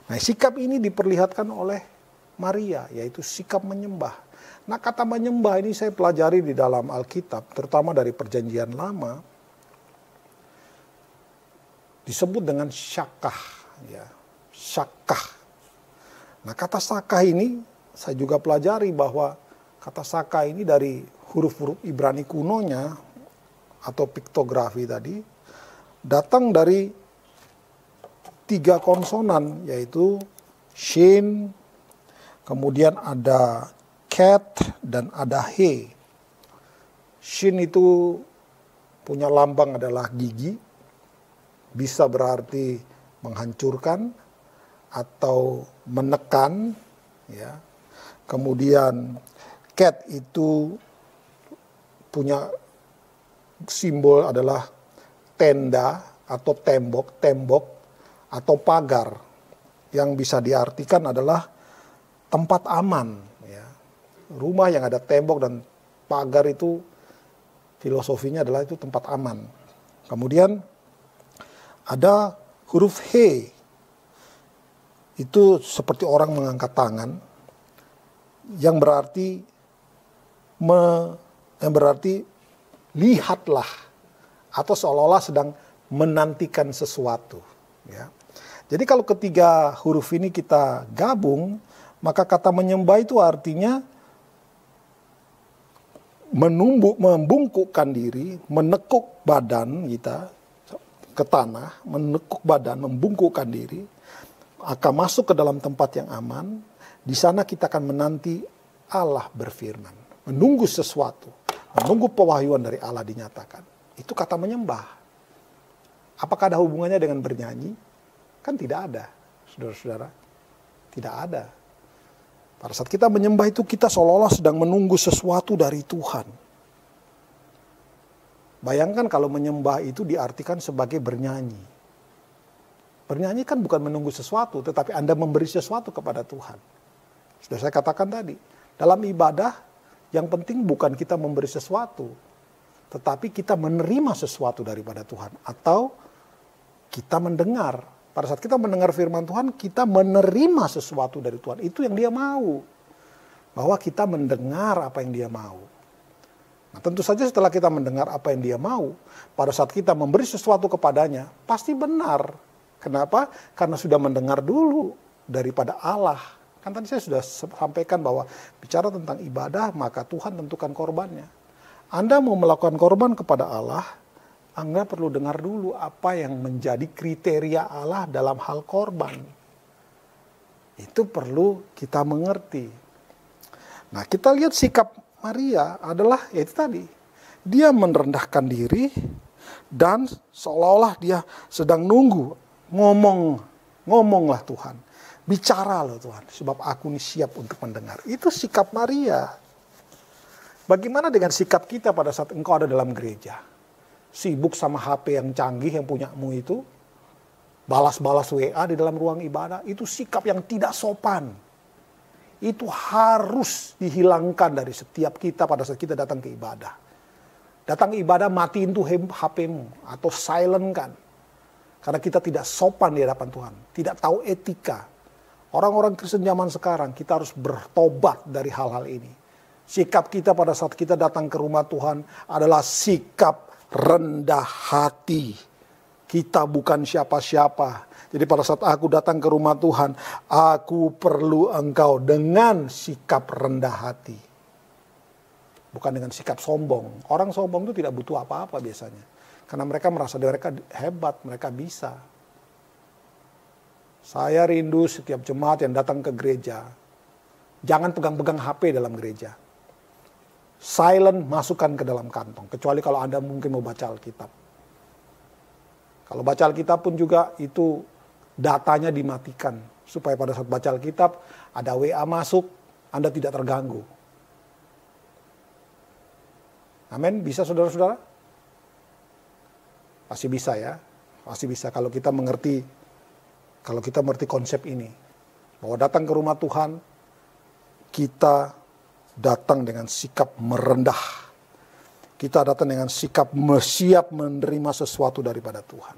Nah, sikap ini diperlihatkan oleh Maria, yaitu sikap menyembah. Nah, kata menyembah ini saya pelajari di dalam Alkitab, terutama dari Perjanjian Lama, disebut dengan syakah. Ya. Syakah. Nah, kata sakah ini saya juga pelajari bahwa kata sakah ini dari huruf-huruf Ibrani kunonya atau piktografi tadi datang dari 3 konsonan, yaitu shin, kemudian ada ket, dan ada he. Shin itu punya lambang adalah gigi, bisa berarti menghancurkan atau menekan, ya. Kemudian ket itu punya simbol adalah tenda atau tembok atau pagar, yang bisa diartikan adalah tempat aman, ya. Rumah yang ada tembok dan pagar itu filosofinya adalah itu tempat aman. Kemudian ada huruf he, itu seperti orang mengangkat tangan, yang berarti lihatlah, atau seolah-olah sedang menantikan sesuatu, ya. Jadi kalau ketiga huruf ini kita gabung, maka kata menyembah itu artinya membungkukkan diri, menekuk badan kita ke tanah, menekuk badan, membungkukkan diri, akan masuk ke dalam tempat yang aman. Di sana kita akan menanti Allah berfirman, menunggu sesuatu, menunggu pewahyuan dari Allah dinyatakan. Itu kata menyembah. Apakah ada hubungannya dengan bernyanyi? Kan tidak ada, saudara-saudara. Tidak ada. Pada saat kita menyembah itu kita seolah-olah sedang menunggu sesuatu dari Tuhan. Bayangkan kalau menyembah itu diartikan sebagai bernyanyi. Bernyanyi kan bukan menunggu sesuatu, tetapi Anda memberi sesuatu kepada Tuhan. Sudah saya katakan tadi, dalam ibadah yang penting bukan kita memberi sesuatu, tetapi kita menerima sesuatu daripada Tuhan. Atau kita mendengar. Pada saat kita mendengar firman Tuhan, kita menerima sesuatu dari Tuhan. Itu yang Dia mau. Bahwa kita mendengar apa yang Dia mau. Nah, tentu saja setelah kita mendengar apa yang Dia mau, pada saat kita memberi sesuatu kepadanya, pasti benar. Kenapa? Karena sudah mendengar dulu daripada Allah. Kan tadi saya sudah sampaikan bahwa bicara tentang ibadah, maka Tuhan tentukan korbannya. Anda mau melakukan korban kepada Allah, Anda perlu dengar dulu apa yang menjadi kriteria Allah dalam hal korban. Itu perlu kita mengerti. Nah, kita lihat sikap Maria adalah yaitu tadi. Dia merendahkan diri dan seolah-olah dia sedang nunggu. Ngomonglah Tuhan. Bicaralah Tuhan, sebab aku ini siap untuk mendengar. Itu sikap Maria. Bagaimana dengan sikap kita pada saat engkau ada dalam gereja? Sibuk sama HP yang canggih yang punyamu itu, balas-balas WA di dalam ruang ibadah, itu sikap yang tidak sopan. Itu harus dihilangkan dari setiap kita pada saat kita datang ke ibadah. Datang ke ibadah, matiin tuh HP-mu atau silent kan. Karena kita tidak sopan di hadapan Tuhan, tidak tahu etika. Orang-orang Kristen zaman sekarang, kita harus bertobat dari hal-hal ini. Sikap kita pada saat kita datang ke rumah Tuhan adalah sikap rendah hati. Kita bukan siapa-siapa. Jadi pada saat aku datang ke rumah Tuhan, aku perlu engkau dengan sikap rendah hati. Bukan dengan sikap sombong. Orang sombong itu tidak butuh apa-apa biasanya. Karena mereka merasa mereka hebat, mereka bisa. Saya rindu setiap jemaat yang datang ke gereja, jangan pegang-pegang HP dalam gereja. Silent, masukkan ke dalam kantong. Kecuali kalau Anda mungkin mau baca Alkitab. Kalau baca Alkitab pun juga itu datanya dimatikan. Supaya pada saat baca Alkitab ada WA masuk, Anda tidak terganggu. Amin, bisa saudara-saudara? Pasti bisa ya. Pasti bisa kalau kita mengerti konsep ini. Bahwa datang ke rumah Tuhan, kita datang dengan sikap merendah. Kita datang dengan sikap siap menerima sesuatu daripada Tuhan.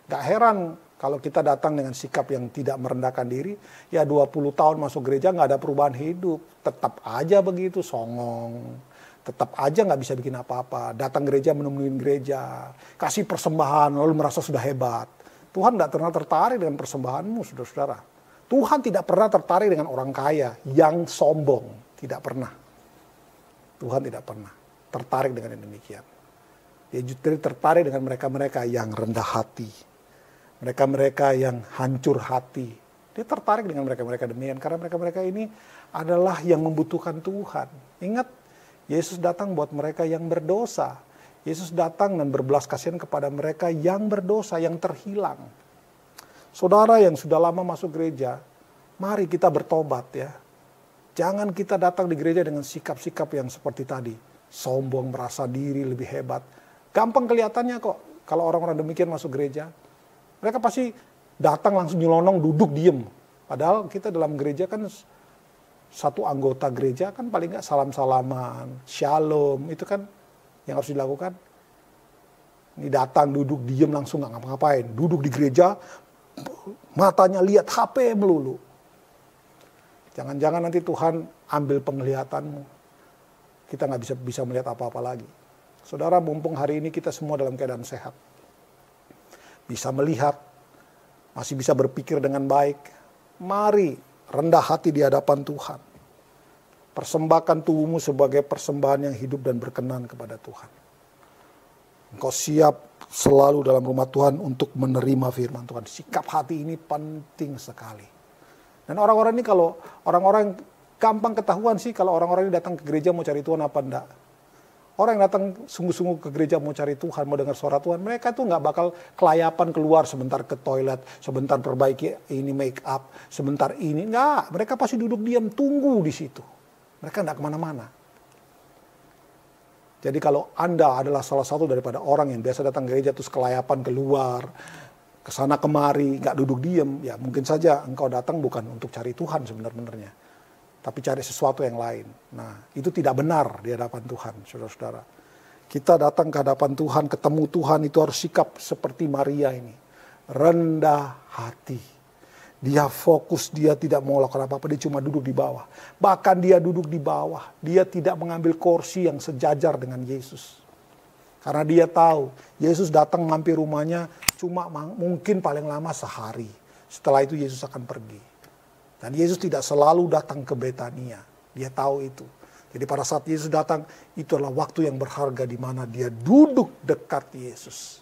Gak heran kalau kita datang dengan sikap yang tidak merendahkan diri, ya 20 tahun masuk gereja gak ada perubahan hidup. Tetap aja begitu, songong. Tetap aja gak bisa bikin apa-apa. Datang gereja menemuin gereja, kasih persembahan lalu merasa sudah hebat. Tuhan tidak pernah tertarik dengan persembahanmu, saudara-saudara. Tuhan tidak pernah tertarik dengan orang kaya yang sombong. Tidak pernah. Tuhan tidak pernah tertarik dengan yang demikian. Dia justru tertarik dengan mereka-mereka yang rendah hati. Mereka-mereka yang hancur hati. Dia tertarik dengan mereka-mereka demikian. Karena mereka-mereka ini adalah yang membutuhkan Tuhan. Ingat, Yesus datang buat mereka yang berdosa. Yesus datang dan berbelas kasihan kepada mereka yang berdosa, yang terhilang. Saudara yang sudah lama masuk gereja, mari kita bertobat ya. Jangan kita datang di gereja dengan sikap-sikap yang seperti tadi. Sombong, merasa diri lebih hebat. Gampang kelihatannya kok kalau orang-orang demikian masuk gereja. Mereka pasti datang langsung nyelonong, duduk diem. Padahal kita dalam gereja kan satu anggota gereja kan paling nggak salam-salaman, shalom, itu kan yang harus dilakukan. Ini datang, duduk, diem, langsung nggak ngapa-ngapain. Duduk di gereja, matanya lihat HP melulu. Jangan-jangan nanti Tuhan ambil penglihatanmu. Kita nggak bisa melihat apa-apa lagi. Saudara, mumpung hari ini kita semua dalam keadaan sehat. Bisa melihat, masih bisa berpikir dengan baik. Mari rendah hati di hadapan Tuhan. Persembahkan tubuhmu sebagai persembahan yang hidup dan berkenan kepada Tuhan. Engkau siap selalu dalam rumah Tuhan untuk menerima firman Tuhan. Sikap hati ini penting sekali. Dan orang-orang ini kalau orang-orang gampang ketahuan sih kalau orang-orang ini datang ke gereja mau cari Tuhan apa enggak. Orang yang datang sungguh-sungguh ke gereja mau cari Tuhan, mau dengar suara Tuhan, mereka tuh nggak bakal kelayapan keluar sebentar ke toilet, sebentar perbaiki ini make up, sebentar ini. Nggak, mereka pasti duduk diam, tunggu di situ. Mereka nggak kemana-mana. Jadi kalau Anda adalah salah satu daripada orang yang biasa datang ke gereja terus kelayapan keluar, kesana kemari, nggak duduk diam, ya mungkin saja engkau datang bukan untuk cari Tuhan sebenarnya. Tapi cari sesuatu yang lain. Nah, itu tidak benar di hadapan Tuhan, saudara-saudara. Kita datang ke hadapan Tuhan, ketemu Tuhan, itu harus sikap seperti Maria ini. Rendah hati. Dia fokus, dia tidak mau lakukan apa-apa, dia cuma duduk di bawah. Bahkan dia duduk di bawah, dia tidak mengambil kursi yang sejajar dengan Yesus. Karena dia tahu, Yesus datang mampir rumahnya cuma mungkin paling lama sehari. Setelah itu Yesus akan pergi. Dan Yesus tidak selalu datang ke Betania. Dia tahu itu. Jadi pada saat Yesus datang, itu adalah waktu yang berharga di mana dia duduk dekat Yesus.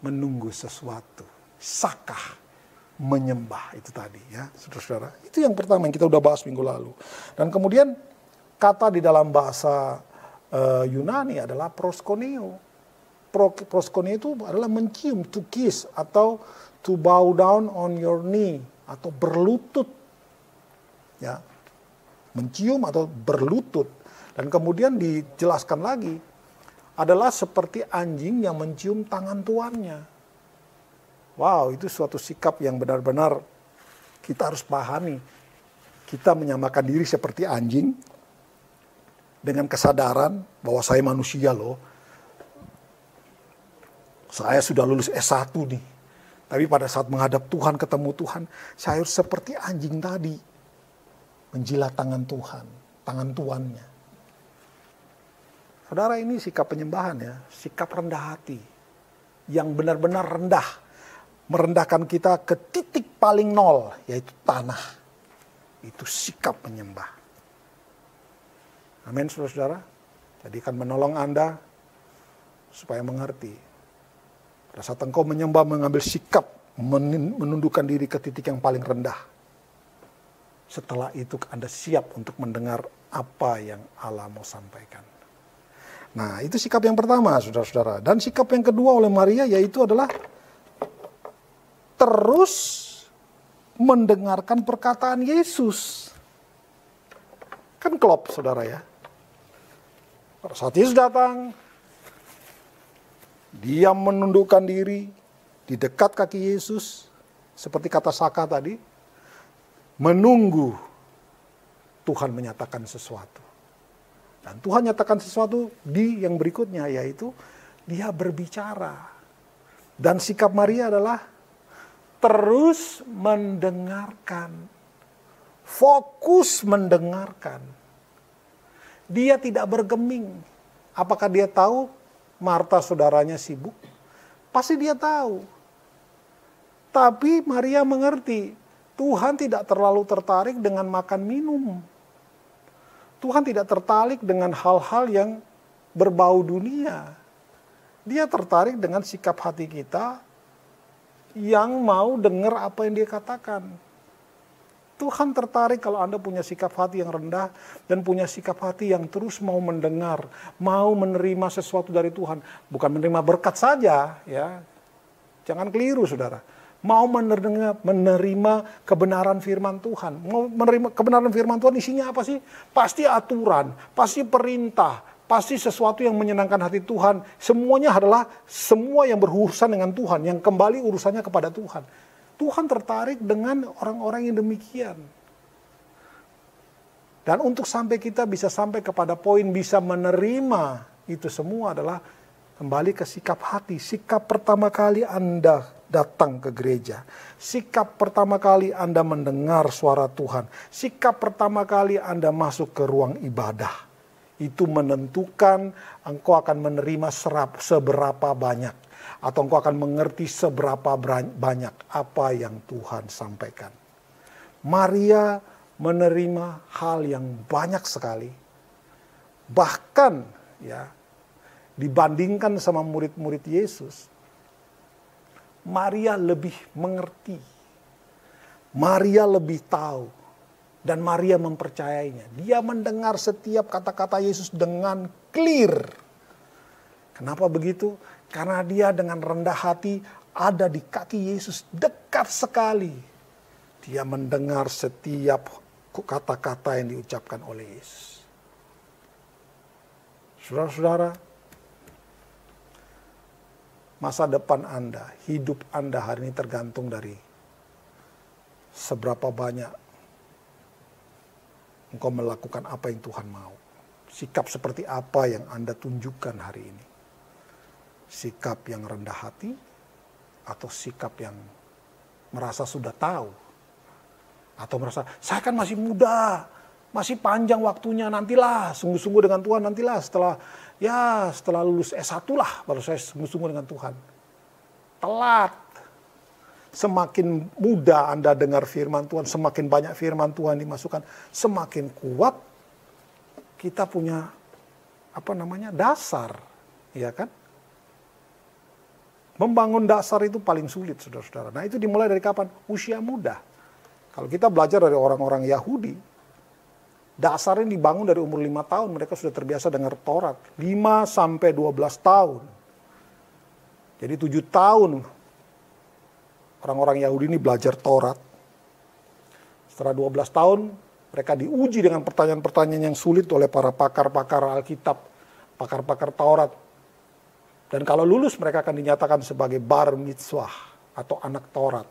Menunggu sesuatu. Sakah. Menyembah itu tadi ya, saudara-saudara. Itu yang pertama yang kita udah bahas minggu lalu. Dan kemudian kata di dalam bahasa Yunani adalah proskuneo. Proskuneo itu adalah mencium, to kiss, atau to bow down on your knee. Atau berlutut, ya, mencium atau berlutut. Dan kemudian dijelaskan lagi, adalah seperti anjing yang mencium tangan tuannya. Wow, itu suatu sikap yang benar-benar kita harus pahami. Kita menyamakan diri seperti anjing, dengan kesadaran bahwa saya manusia loh. Saya sudah lulus S1 nih. Tapi pada saat menghadap Tuhan, ketemu Tuhan, saya harus seperti anjing tadi. Menjilat tangan Tuhan, tangan tuannya. Saudara, ini sikap penyembahan ya, sikap rendah hati. Yang benar-benar rendah. Merendahkan kita ke titik paling nol, yaitu tanah. Itu sikap penyembah. Amin, saudara-saudara. Jadi akan menolong Anda supaya mengerti. Pada saat engkau menyembah, mengambil sikap, menundukkan diri ke titik yang paling rendah. Setelah itu Anda siap untuk mendengar apa yang Allah mau sampaikan. Nah, itu sikap yang pertama, saudara-saudara. Dan sikap yang kedua oleh Maria yaitu adalah terus mendengarkan perkataan Yesus. Kan klop, saudara ya. Pada saat Yesus datang, dia menundukkan diri di dekat kaki Yesus, seperti kata Saka tadi, menunggu Tuhan menyatakan sesuatu. Dan Tuhan nyatakan sesuatu di yang berikutnya, yaitu dia berbicara. Dan sikap Maria adalah terus mendengarkan, fokus mendengarkan. Dia tidak bergeming. Apakah dia tahu Marta saudaranya sibuk? Pasti dia tahu. Tapi Maria mengerti, Tuhan tidak terlalu tertarik dengan makan minum. Tuhan tidak tertarik dengan hal-hal yang berbau dunia. Dia tertarik dengan sikap hati kita yang mau dengar apa yang dia katakan. Tuhan tertarik kalau Anda punya sikap hati yang rendah dan punya sikap hati yang terus mau mendengar, mau menerima sesuatu dari Tuhan. Bukan menerima berkat saja, ya. Jangan keliru, saudara. Mau menerima kebenaran firman Tuhan. Mau menerima kebenaran firman Tuhan isinya apa sih? Pasti aturan, pasti perintah, pasti sesuatu yang menyenangkan hati Tuhan. Semuanya adalah semua yang berurusan dengan Tuhan, yang kembali urusannya kepada Tuhan. Tuhan tertarik dengan orang-orang yang demikian. Dan untuk sampai kita bisa sampai kepada poin bisa menerima itu semua adalah kembali ke sikap hati. Sikap pertama kali Anda datang ke gereja. Sikap pertama kali Anda mendengar suara Tuhan. Sikap pertama kali Anda masuk ke ruang ibadah. Itu menentukan engkau akan menerima seberapa banyak. Atau engkau akan mengerti seberapa banyak apa yang Tuhan sampaikan. Maria menerima hal yang banyak sekali. Bahkan ya dibandingkan sama murid-murid Yesus, Maria lebih mengerti. Maria lebih tahu. Dan Maria mempercayainya. Dia mendengar setiap kata-kata Yesus dengan clear. Kenapa begitu? Karena dia dengan rendah hati ada di kaki Yesus dekat sekali. Dia mendengar setiap kata-kata yang diucapkan oleh Yesus. Saudara-saudara, masa depan Anda, hidup Anda hari ini tergantung dari seberapa banyak engkau melakukan apa yang Tuhan mau. Sikap seperti apa yang Anda tunjukkan hari ini. Sikap yang rendah hati atau sikap yang merasa sudah tahu. Atau merasa, saya kan masih muda, masih panjang waktunya, nantilah sungguh-sungguh dengan Tuhan, nantilah setelah lulus S1 lah baru saya sungguh-sungguh dengan Tuhan. Telat. Semakin muda Anda dengar firman Tuhan, semakin banyak firman Tuhan dimasukkan, semakin kuat kita punya dasar, ya kan? Membangun dasar itu paling sulit, saudara-saudara. Nah, itu dimulai dari kapan? Usia muda. Kalau kita belajar dari orang-orang Yahudi, dasarnya dibangun dari umur 5 tahun. Mereka sudah terbiasa dengar Taurat. 5 sampai 12 tahun. Jadi 7 tahun orang-orang Yahudi ini belajar Taurat. Setelah 12 tahun, mereka diuji dengan pertanyaan-pertanyaan yang sulit oleh para pakar-pakar Alkitab, pakar-pakar Taurat. Dan kalau lulus mereka akan dinyatakan sebagai bar mitzvah atau anak Taurat.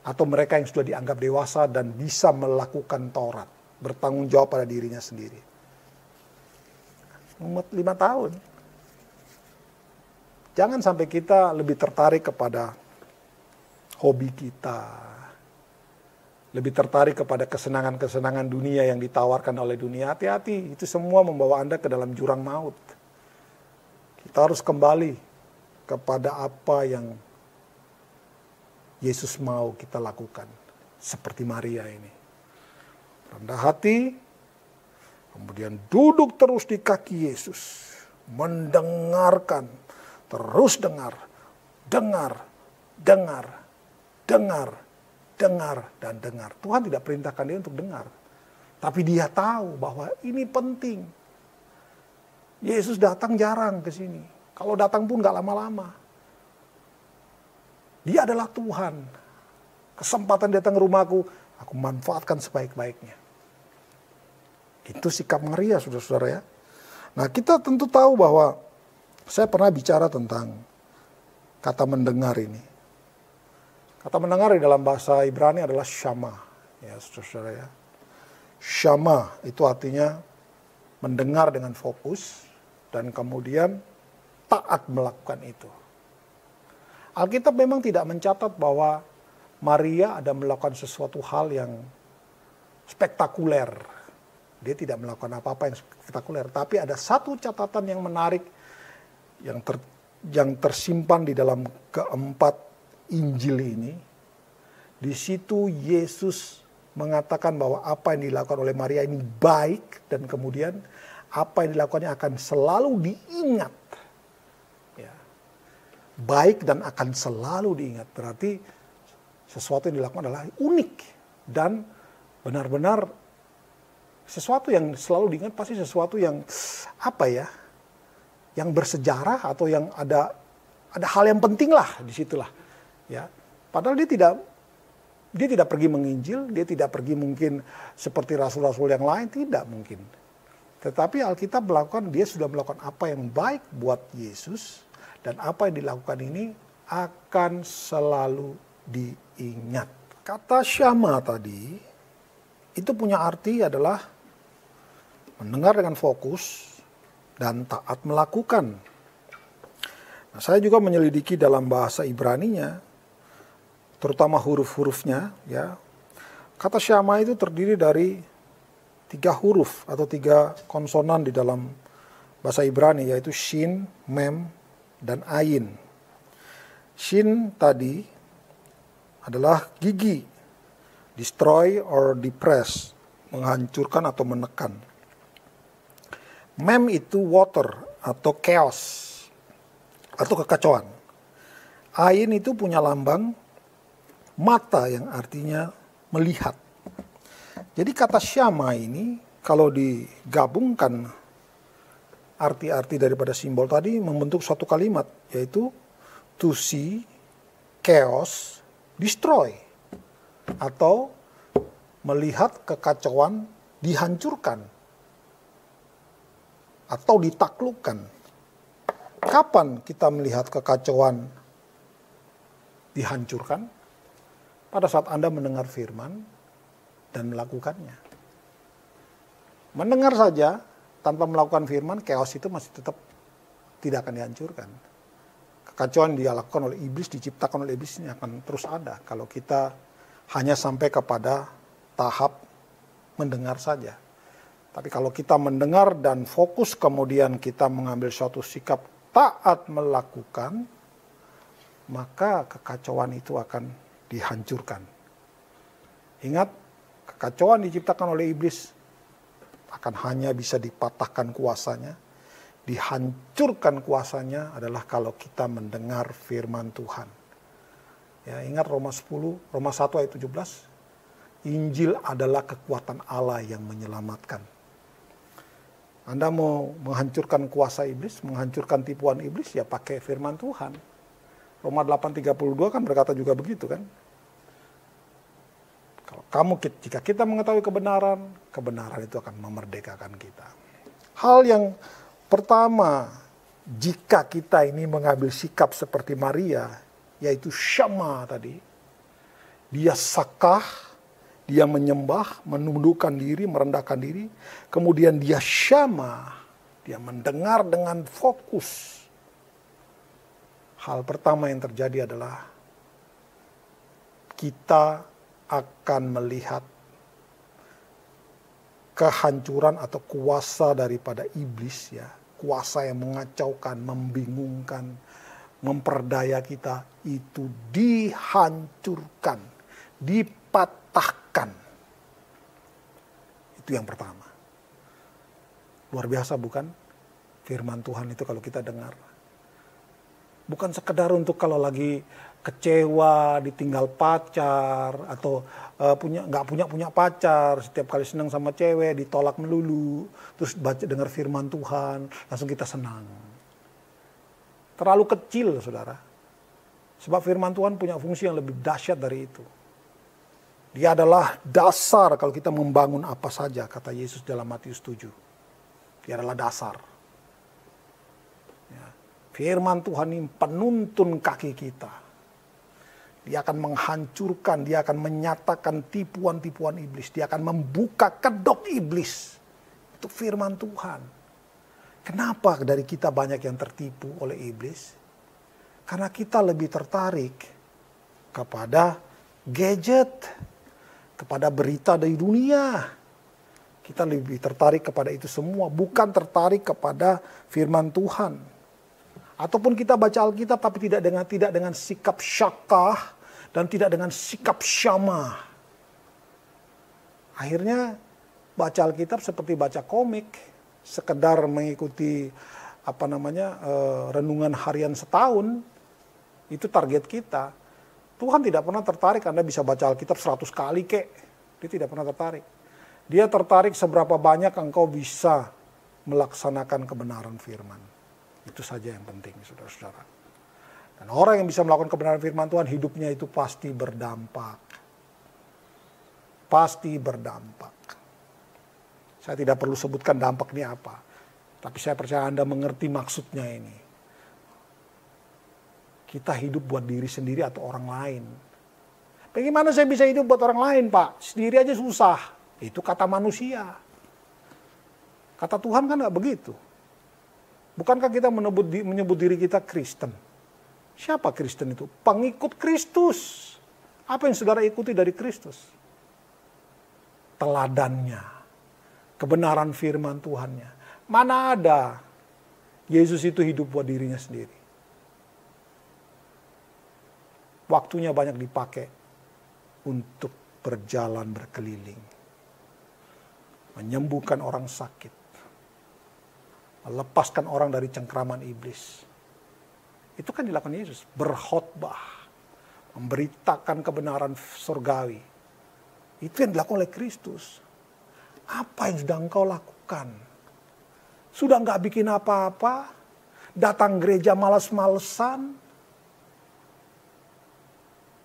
Atau mereka yang sudah dianggap dewasa dan bisa melakukan Taurat. Bertanggung jawab pada dirinya sendiri. Umur 5 tahun. Jangan sampai kita lebih tertarik kepada hobi kita. Lebih tertarik kepada kesenangan-kesenangan dunia yang ditawarkan oleh dunia. Hati-hati, itu semua membawa Anda ke dalam jurang maut. Kita harus kembali kepada apa yang Yesus mau kita lakukan. Seperti Maria ini. Rendah hati, kemudian duduk terus di kaki Yesus. Mendengarkan, terus dengar, dan dengar. Tuhan tidak perintahkan dia untuk dengar. Tapi dia tahu bahwa ini penting. Yesus datang jarang ke sini. Kalau datang pun gak lama-lama. Dia adalah Tuhan. Kesempatan datang ke rumahku, aku manfaatkan sebaik-baiknya. Itu sikap Maria, saudara-saudara ya. Nah, kita tentu tahu bahwa saya pernah bicara tentang kata mendengar ini. Kata mendengar di dalam bahasa Ibrani adalah syama. Ya, saudara-saudara ya. Syama itu artinya mendengar dengan fokus. Dan kemudian taat melakukan itu. Alkitab memang tidak mencatat bahwa Maria ada melakukan sesuatu hal yang spektakuler. Dia tidak melakukan apa-apa yang spektakuler. Tapi ada satu catatan yang menarik yang tersimpan di dalam keempat Injil ini, di situ Yesus mengatakan bahwa apa yang dilakukan oleh Maria ini baik, dan kemudian apa yang dilakukannya akan selalu diingat. Ya. Baik dan akan selalu diingat, berarti sesuatu yang dilakukan adalah unik dan benar-benar sesuatu yang selalu diingat, pasti sesuatu yang apa ya, yang bersejarah atau yang ada hal yang penting lah di situlah. Ya, padahal dia tidak pergi menginjil, dia tidak pergi mungkin seperti rasul-rasul yang lain, tidak mungkin. Tetapi Alkitab dia sudah melakukan apa yang baik buat Yesus, dan apa yang dilakukan ini akan selalu diingat. Kata syama tadi itu punya arti adalah mendengar dengan fokus dan taat melakukan. Nah, saya juga menyelidiki dalam bahasa Ibraninya, terutama huruf-hurufnya. Ya, kata syama itu terdiri dari 3 huruf atau 3 konsonan di dalam bahasa Ibrani, yaitu shin, mem, dan ayin. Shin tadi adalah gigi, destroy or depress, menghancurkan atau menekan. Mem itu water atau chaos atau kekacauan. Ayin itu punya lambang mata yang artinya melihat. Jadi kata syama ini kalau digabungkan arti-arti daripada simbol tadi membentuk suatu kalimat, yaitu to see, chaos, destroy, atau melihat kekacauan dihancurkan atau ditaklukkan. Kapan kita melihat kekacauan dihancurkan? Pada saat Anda mendengar firman dan melakukannya. Mendengar saja tanpa melakukan firman, chaos itu masih tetap tidak akan dihancurkan. Kekacauan yang dilakukan oleh iblis, diciptakan oleh iblis ini akan terus ada kalau kita hanya sampai kepada tahap mendengar saja. Tapi kalau kita mendengar dan fokus, kemudian kita mengambil suatu sikap taat melakukan, maka kekacauan itu akan dihancurkan. Ingat, kekacauan diciptakan oleh iblis akan hanya bisa dipatahkan kuasanya, dihancurkan kuasanya adalah kalau kita mendengar firman Tuhan. Ya, ingat Roma 1 ayat 17, Injil adalah kekuatan Allah yang menyelamatkan. Anda mau menghancurkan kuasa iblis, menghancurkan tipuan iblis, ya pakai firman Tuhan. Roma 8:32 kan berkata juga begitu kan. Jika kita mengetahui kebenaran, kebenaran itu akan memerdekakan kita. Hal yang pertama, jika kita ini mengambil sikap seperti Maria, yaitu syama tadi, dia sakah, dia menyembah, menundukkan diri, merendahkan diri. Kemudian dia syama, dia mendengar dengan fokus. Hal pertama yang terjadi adalah kita akan melihat kehancuran atau kuasa daripada iblis, ya. Kuasa yang mengacaukan, membingungkan, memperdaya kita itu dihancurkan, dipatahkan. Itu yang pertama. Luar biasa bukan? Firman Tuhan itu kalau kita dengar. Bukan sekedar untuk kalau lagi kecewa, ditinggal pacar, atau nggak punya pacar, setiap kali senang sama cewek, ditolak melulu, terus dengar firman Tuhan, langsung kita senang. Terlalu kecil, saudara. Sebab firman Tuhan punya fungsi yang lebih dahsyat dari itu. Dia adalah dasar kalau kita membangun apa saja, kata Yesus dalam Matius 7. Dia adalah dasar. Ya. Firman Tuhan ini penuntun kaki kita. Dia akan menghancurkan, dia akan menyatakan tipuan-tipuan iblis. Dia akan membuka kedok iblis. Itu firman Tuhan. Kenapa dari kita banyak yang tertipu oleh iblis? Karena kita lebih tertarik kepada gadget, kepada berita dari dunia. Kita lebih tertarik kepada itu semua, bukan tertarik kepada firman Tuhan. Ataupun kita baca Alkitab tapi tidak dengan sikap syakah dan tidak dengan sikap syamah. Akhirnya baca Alkitab seperti baca komik, sekedar mengikuti renungan harian setahun. Itu target kita. Tuhan tidak pernah tertarik Anda bisa baca Alkitab 100 kali kek. Dia tidak pernah tertarik. Dia tertarik seberapa banyak engkau bisa melaksanakan kebenaran firman. Itu saja yang penting, saudara-saudara. Dan orang yang bisa melakukan kebenaran firman Tuhan, hidupnya itu pasti berdampak. Pasti berdampak. Saya tidak perlu sebutkan dampak ini apa. Tapi saya percaya Anda mengerti maksudnya ini. Kita hidup buat diri sendiri atau orang lain. Bagaimana saya bisa hidup buat orang lain, Pak? Sendiri aja susah. Itu kata manusia. Kata Tuhan kan gak begitu. Bukankah kita menyebut diri kita Kristen? Siapa Kristen itu? Pengikut Kristus. Apa yang saudara ikuti dari Kristus? Teladannya. Kebenaran firman Tuhannya. Mana ada Yesus itu hidup buat dirinya sendiri. Waktunya banyak dipakai untuk berjalan berkeliling. Menyembuhkan orang sakit. Melepaskan orang dari cengkraman iblis. Itu kan dilakukan Yesus. Berkhotbah. Memberitakan kebenaran surgawi. Itu yang dilakukan oleh Kristus. Apa yang sudah engkau lakukan? Sudah enggak bikin apa-apa? Datang gereja malas-malesan?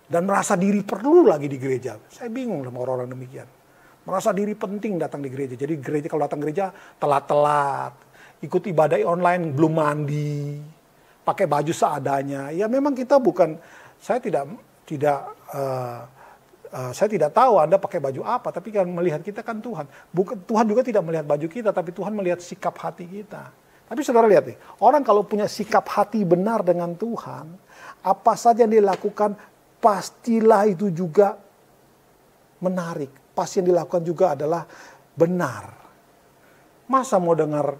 Dan merasa diri perlu lagi di gereja. Saya bingung sama orang-orang demikian. Merasa diri penting datang di gereja. Jadi gereja kalau datang gereja telat-telat. Ikut ibadah online belum mandi, pakai baju seadanya. Ya memang kita bukan, saya tidak tahu Anda pakai baju apa, tapi kan melihat kita kan Tuhan. Tuhan juga tidak melihat baju kita, tapi Tuhan melihat sikap hati kita. Tapi saudara lihat nih, orang kalau punya sikap hati benar dengan Tuhan, apa saja yang dilakukan pastilah itu juga menarik. Pasti yang dilakukan juga adalah benar. Masa mau dengar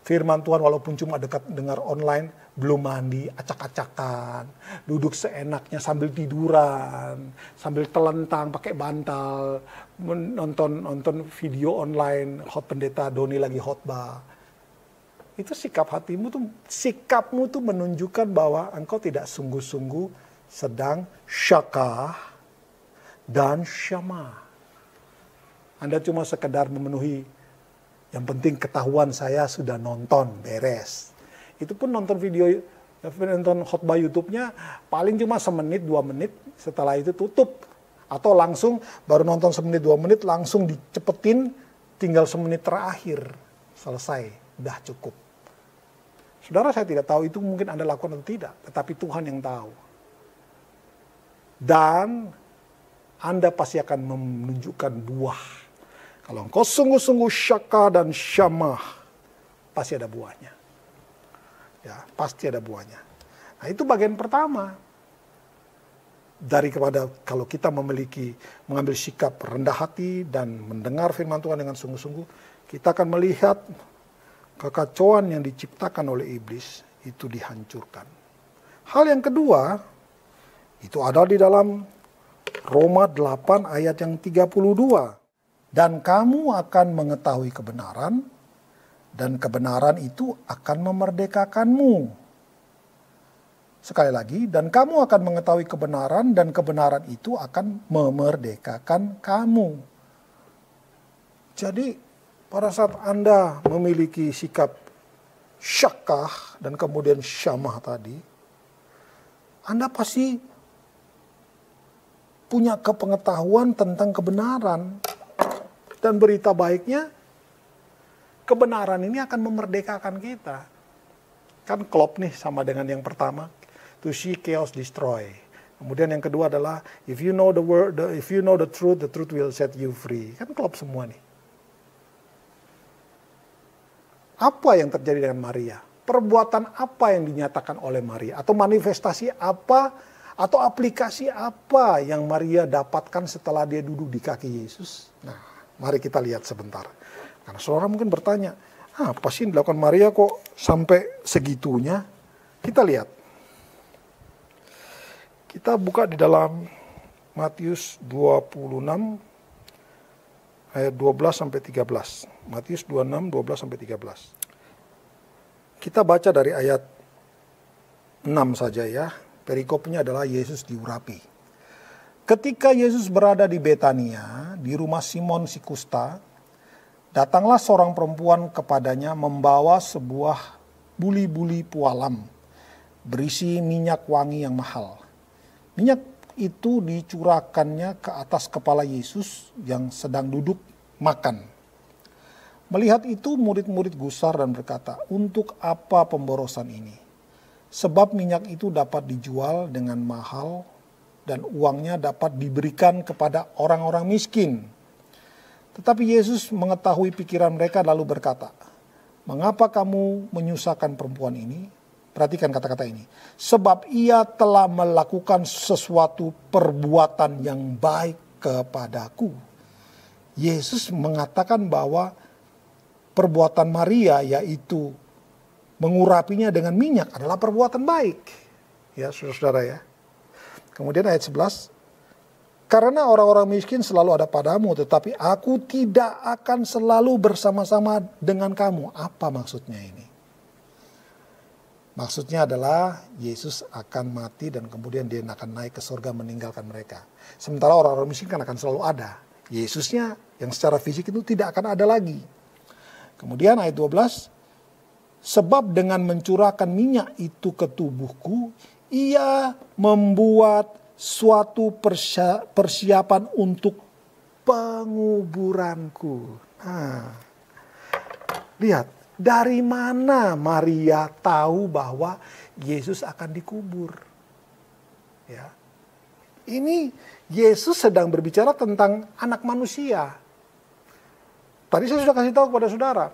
firman Tuhan walaupun cuma dekat dengar online, belum mandi, acak-acakan, duduk seenaknya sambil tiduran, sambil telentang pakai bantal, nonton video online, pendeta Doni lagi khotbah. Itu sikapmu tuh menunjukkan bahwa engkau tidak sungguh-sungguh sedang syakah dan syamah. Anda cuma sekedar memenuhi. Yang penting ketahuan saya sudah nonton, beres. Itu pun nonton khotbah YouTube-nya paling cuma semenit, 2 menit, setelah itu tutup. Atau langsung baru nonton semenit, 2 menit, langsung dicepetin, tinggal semenit terakhir. Selesai, udah cukup. Saudara, saya tidak tahu itu mungkin Anda lakukan atau tidak, tetapi Tuhan yang tahu. Dan Anda pasti akan menunjukkan buah. Kalau engkau sungguh-sungguh syaka dan syamah, pasti ada buahnya. Ya, pasti ada buahnya. Nah, itu bagian pertama. Daripada kalau kita mengambil sikap rendah hati dan mendengar firman Tuhan dengan sungguh-sungguh, kita akan melihat kekacauan yang diciptakan oleh iblis itu dihancurkan. Hal yang kedua, itu ada di dalam Roma 8 ayat yang 32. Dan kamu akan mengetahui kebenaran, dan kebenaran itu akan memerdekakanmu. Sekali lagi, dan kamu akan mengetahui kebenaran, dan kebenaran itu akan memerdekakan kamu. Jadi, pada saat Anda memiliki sikap syakah dan kemudian syamah tadi, Anda pasti punya kepengetahuan tentang kebenaran. Dan berita baiknya, kebenaran ini akan memerdekakan kita. Kan klop nih sama dengan yang pertama, to see chaos destroy. Kemudian yang kedua adalah, if you know the truth will set you free. Kan klop semua nih. Apa yang terjadi dengan Maria? Perbuatan apa yang dinyatakan oleh Maria? Atau manifestasi apa? Atau aplikasi apa yang Maria dapatkan setelah dia duduk di kaki Yesus? Nah, mari kita lihat sebentar. Karena saudara mungkin bertanya, apa sih yang dilakukan Maria kok sampai segitunya? Kita lihat. Kita buka di dalam Matius 26 ayat 12 sampai 13. Matius 26 12 sampai 13. Kita baca dari ayat 6 saja ya. Perikopnya adalah Yesus diurapi. Ketika Yesus berada di Betania, di rumah Simon si kusta, datanglah seorang perempuan kepadanya membawa sebuah buli-buli pualam berisi minyak wangi yang mahal. Minyak itu dicurahkannya ke atas kepala Yesus yang sedang duduk makan. Melihat itu murid-murid gusar dan berkata, "Untuk apa pemborosan ini? Sebab minyak itu dapat dijual dengan mahal dan uangnya dapat diberikan kepada orang-orang miskin." Tetapi Yesus mengetahui pikiran mereka lalu berkata, "Mengapa kamu menyusahkan perempuan ini?" Perhatikan kata-kata ini. "Sebab ia telah melakukan sesuatu perbuatan yang baik kepadaku." Yesus mengatakan bahwa perbuatan Maria, yaitu mengurapinya dengan minyak, adalah perbuatan baik. Ya, saudara-saudara ya. Kemudian ayat 11. "Karena orang-orang miskin selalu ada padamu, tetapi aku tidak akan selalu bersama-sama dengan kamu." Apa maksudnya ini? Maksudnya adalah Yesus akan mati dan kemudian dia akan naik ke surga meninggalkan mereka. Sementara orang-orang miskin kan akan selalu ada. Yesusnya yang secara fisik itu tidak akan ada lagi. Kemudian ayat 12, "Sebab dengan mencurahkan minyak itu ke tubuhku, ia membuat suatu persiapan untuk penguburanku." Nah, lihat, dari mana Maria tahu bahwa Yesus akan dikubur? Ya. Ini Yesus sedang berbicara tentang anak manusia. Tadi saya sudah kasih tahu kepada saudara.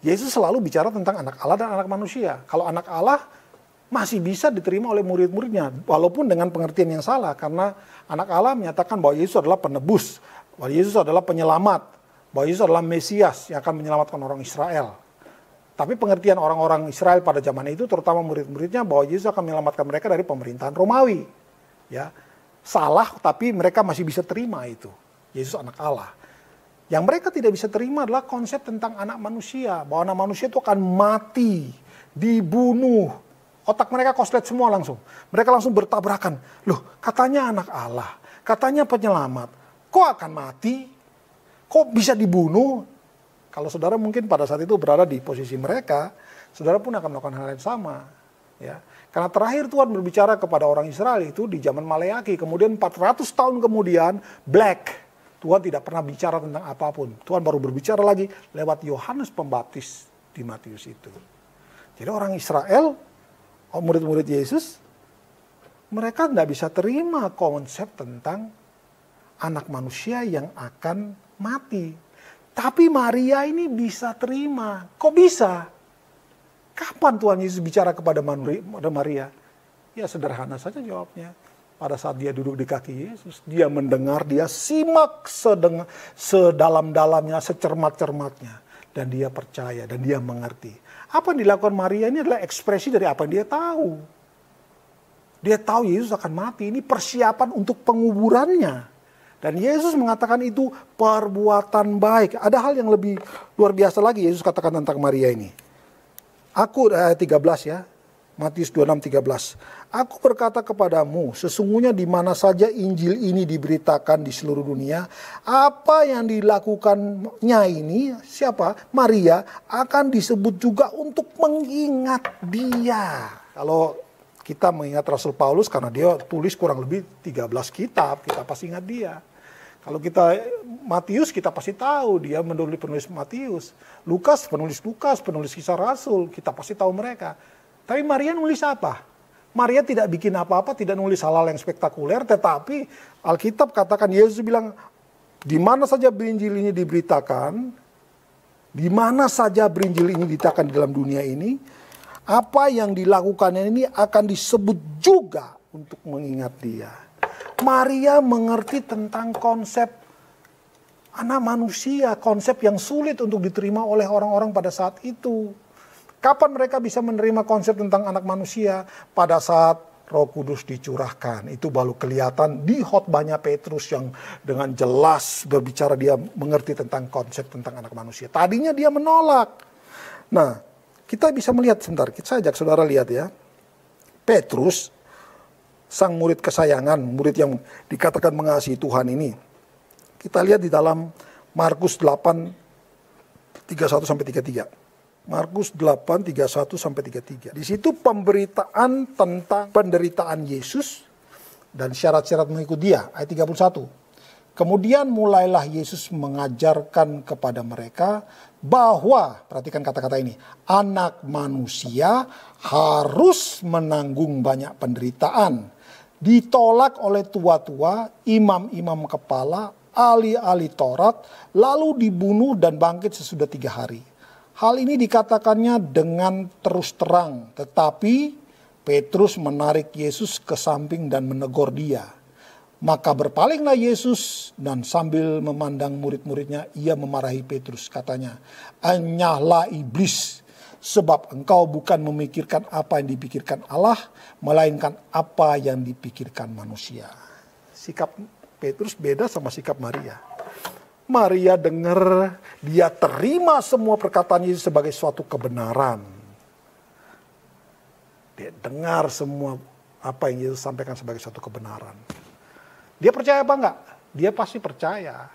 Yesus selalu bicara tentang anak Allah dan anak manusia. Kalau anak Allah masih bisa diterima oleh murid-muridnya, walaupun dengan pengertian yang salah. Karena anak Allah menyatakan bahwa Yesus adalah penebus, bahwa Yesus adalah penyelamat, bahwa Yesus adalah Mesias yang akan menyelamatkan orang Israel. Tapi pengertian orang-orang Israel pada zaman itu, terutama murid-muridnya, bahwa Yesus akan menyelamatkan mereka dari pemerintahan Romawi. Ya, salah, tapi mereka masih bisa terima itu. Yesus anak Allah. Yang mereka tidak bisa terima adalah konsep tentang anak manusia. Bahwa anak manusia itu akan mati, dibunuh. Otak mereka koslet semua langsung. Mereka langsung bertabrakan. Loh, katanya anak Allah, katanya penyelamat. Kok akan mati? Kok bisa dibunuh? Kalau saudara mungkin pada saat itu berada di posisi mereka, saudara pun akan melakukan hal yang sama. Ya. Karena terakhir Tuhan berbicara kepada orang Israel itu di zaman Maleaki. Kemudian 400 tahun kemudian, black. Tuhan tidak pernah bicara tentang apapun. Tuhan baru berbicara lagi lewat Yohanes Pembaptis di Matius itu. Jadi orang Israel, murid-murid Yesus, mereka tidak bisa terima konsep tentang anak manusia yang akan mati. Tapi Maria ini bisa terima. Kok bisa? Kapan Tuhan Yesus bicara kepada Maria? Ya sederhana saja jawabnya. Pada saat dia duduk di kaki Yesus, dia mendengar, dia simak sedalam-dalamnya, secermat-cermatnya. Dan dia percaya, dan dia mengerti. Apa yang dilakukan Maria ini adalah ekspresi dari apa yang dia tahu. Dia tahu Yesus akan mati, ini persiapan untuk penguburannya. Dan Yesus mengatakan itu perbuatan baik. Ada hal yang lebih luar biasa lagi Yesus katakan tentang Maria ini. Aku, ayat 13 ya, Matius 26:13. "Aku berkata kepadamu, sesungguhnya di mana saja Injil ini diberitakan di seluruh dunia, apa yang dilakukannya ini, siapa? Maria, akan disebut juga untuk mengingat dia." Kalau kita mengingat Rasul Paulus, karena dia tulis kurang lebih 13 kitab, kita pasti ingat dia. Kalau kita Matius, kita pasti tahu dia penulis Matius. Lukas, penulis kisah Rasul, kita pasti tahu mereka. Tapi Maria nulis apa? Maria tidak bikin apa-apa, tidak nulis hal-hal yang spektakuler, tetapi Alkitab katakan, Yesus bilang, di mana saja Injil ini diberitakan, di mana saja Injil ini diberitakan di dalam dunia ini, apa yang dilakukannya ini akan disebut juga untuk mengingat dia. Maria mengerti tentang konsep anak manusia, konsep yang sulit untuk diterima oleh orang-orang pada saat itu. Kapan mereka bisa menerima konsep tentang anak manusia? Pada saat Roh Kudus dicurahkan. Itu baru kelihatan di khotbahnya Petrus yang dengan jelas berbicara, dia mengerti tentang konsep tentang anak manusia. Tadinya dia menolak. Nah, kita bisa melihat sebentar, saya ajak saudara lihat ya. Petrus, sang murid kesayangan, murid yang dikatakan mengasihi Tuhan ini. Kita lihat di dalam Markus 8, 31-33. Markus 8, 31-33. Di situ pemberitaan tentang penderitaan Yesus dan syarat-syarat mengikut dia. Ayat 31. Kemudian mulailah Yesus mengajarkan kepada mereka bahwa, perhatikan kata-kata ini, anak manusia harus menanggung banyak penderitaan. Ditolak oleh tua-tua, imam-imam kepala, ahli-ahli Taurat, lalu dibunuh dan bangkit sesudah 3 hari. Hal ini dikatakannya dengan terus terang, tetapi Petrus menarik Yesus ke samping dan menegur dia. Maka berpalinglah Yesus dan sambil memandang murid-muridnya, ia memarahi Petrus. Katanya, "Enyahlah iblis, sebab engkau bukan memikirkan apa yang dipikirkan Allah, melainkan apa yang dipikirkan manusia." Sikap Petrus beda sama sikap Maria. Maria dengar, dia terima semua perkataan Yesus sebagai suatu kebenaran. Dia dengar semua apa yang Yesus sampaikan sebagai suatu kebenaran. Dia percaya apa enggak? Dia pasti percaya.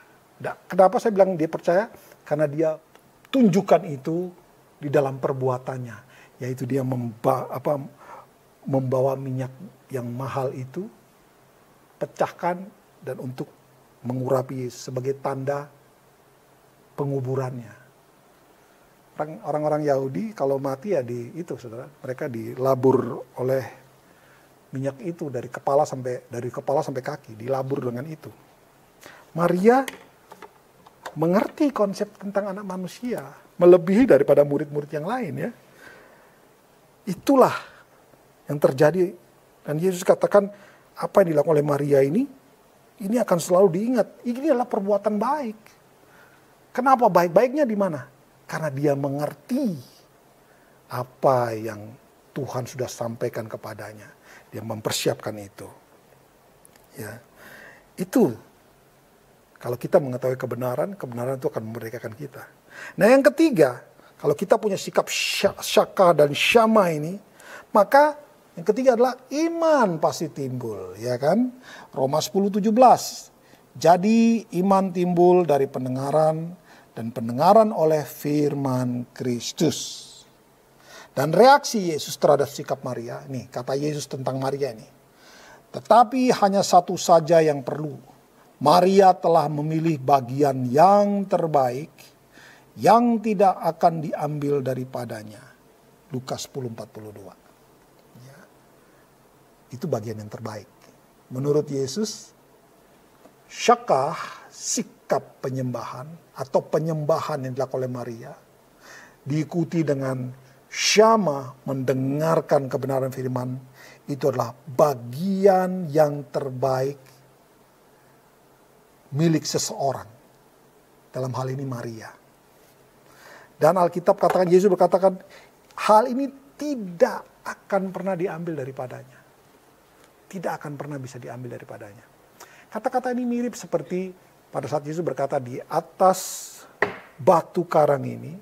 Kenapa saya bilang dia percaya? Karena dia tunjukkan itu di dalam perbuatannya. Yaitu dia membawa minyak yang mahal itu, pecahkan dan untuk mengurapi sebagai tanda penguburannya. Orang-orang Yahudi kalau mati ya saudara, mereka dilabur oleh minyak itu dari kepala sampai kaki, dilabur dengan itu. Maria mengerti konsep tentang anak manusia melebihi daripada murid-murid yang lain ya. Itulah yang terjadi, dan Yesus katakan apa yang dilakukan oleh Maria ini akan selalu diingat. Ini adalah perbuatan baik. Kenapa baik-baiknya di mana? Karena dia mengerti apa yang Tuhan sudah sampaikan kepadanya. Dia mempersiapkan itu. Ya. Itu kalau kita mengetahui kebenaran itu akan memerdekakan kita. Nah, yang ketiga, kalau kita punya sikap syaka dan syama ini, maka yang ketiga adalah iman pasti timbul, ya kan? Roma 10:17. Jadi iman timbul dari pendengaran, dan pendengaran oleh firman Kristus. Dan reaksi Yesus terhadap sikap Maria, nih kata Yesus tentang Maria ini. Tetapi hanya satu saja yang perlu. Maria telah memilih bagian yang terbaik, yang tidak akan diambil daripadanya. Lukas 10:42. Itu bagian yang terbaik. Menurut Yesus, syakah, sikap penyembahan atau penyembahan yang dilakukan oleh Maria, diikuti dengan syama, mendengarkan kebenaran firman, itu adalah bagian yang terbaik milik seseorang. Dalam hal ini Maria. Dan Alkitab katakan, Yesus berkatakan, hal ini tidak akan pernah diambil daripadanya. Tidak akan pernah bisa diambil daripadanya. Kata-kata ini mirip seperti pada saat Yesus berkata, di atas batu karang ini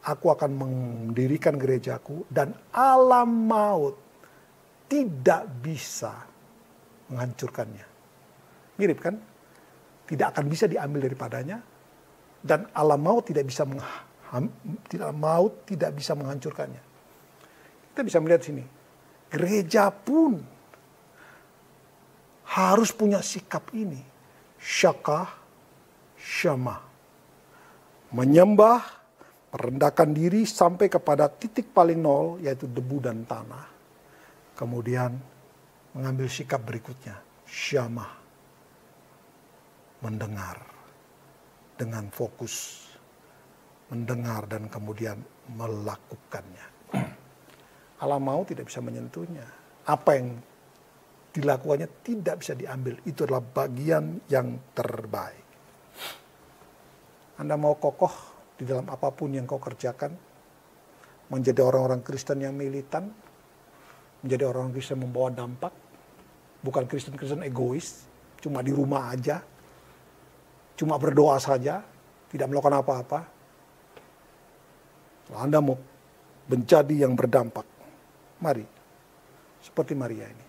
aku akan mendirikan gerejaku dan alam maut tidak bisa menghancurkannya. Mirip kan? Tidak akan bisa diambil daripadanya dan alam maut tidak bisa menghancurkannya. Kita bisa melihat sini. Gereja pun harus punya sikap ini. Syakah, syama. Menyembah, merendahkan diri sampai kepada titik paling nol, yaitu debu dan tanah. Kemudian mengambil sikap berikutnya. Syama. Mendengar. Dengan fokus. Mendengar dan kemudian melakukannya. Alam maut tidak bisa menyentuhnya. Apa yang dilakukannya tidak bisa diambil. Itu adalah bagian yang terbaik. Anda mau kokoh di dalam apapun yang kau kerjakan, menjadi orang-orang Kristen yang militan, menjadi orang Kristen membawa dampak, bukan Kristen-Kristen egois, cuma di rumah aja, cuma berdoa saja, tidak melakukan apa-apa. Kalau Anda mau menjadi yang berdampak, mari, seperti Maria ini.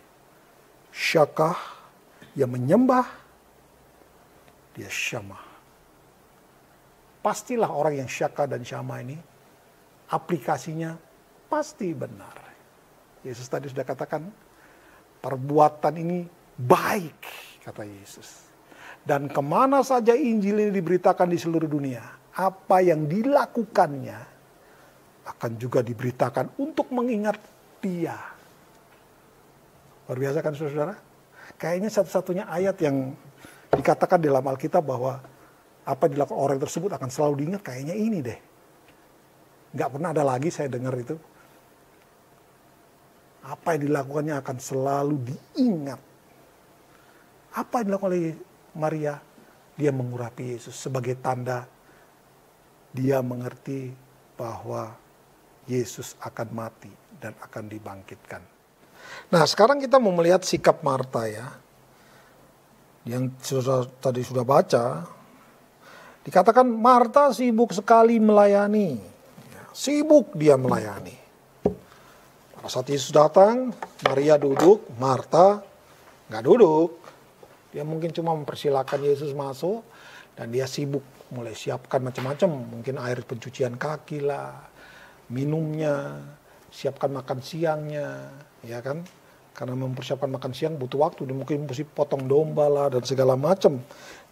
Syakah yang menyembah, dia syamah. Pastilah orang yang syaka dan syamah ini, aplikasinya pasti benar. Yesus tadi sudah katakan, perbuatan ini baik, kata Yesus. Dan kemana saja Injil ini diberitakan di seluruh dunia, apa yang dilakukannya akan juga diberitakan untuk mengingat dia. Luar biasa kan saudara? Kayaknya satu-satunya ayat yang dikatakan dalam Alkitab bahwa apa yang dilakukan orang tersebut akan selalu diingat, kayaknya ini deh. Nggak pernah ada lagi saya dengar itu. Apa yang dilakukannya akan selalu diingat. Apa yang dilakukan oleh Maria? Dia mengurapi Yesus sebagai tanda dia mengerti bahwa Yesus akan mati dan akan dibangkitkan. Nah, sekarang kita mau melihat sikap Marta ya. Yang tadi sudah baca. Dikatakan Marta sibuk sekali melayani. Sibuk dia melayani. Pada saat Yesus datang, Maria duduk, Marta nggak duduk. Dia mungkin cuma mempersilahkan Yesus masuk dan dia sibuk mulai siapkan macam-macam. Mungkin air pencucian kaki lah, minumnya, siapkan makan siangnya, ya kan? Karena mempersiapkan makan siang butuh waktu, dia mungkin mesti potong domba lah dan segala macam.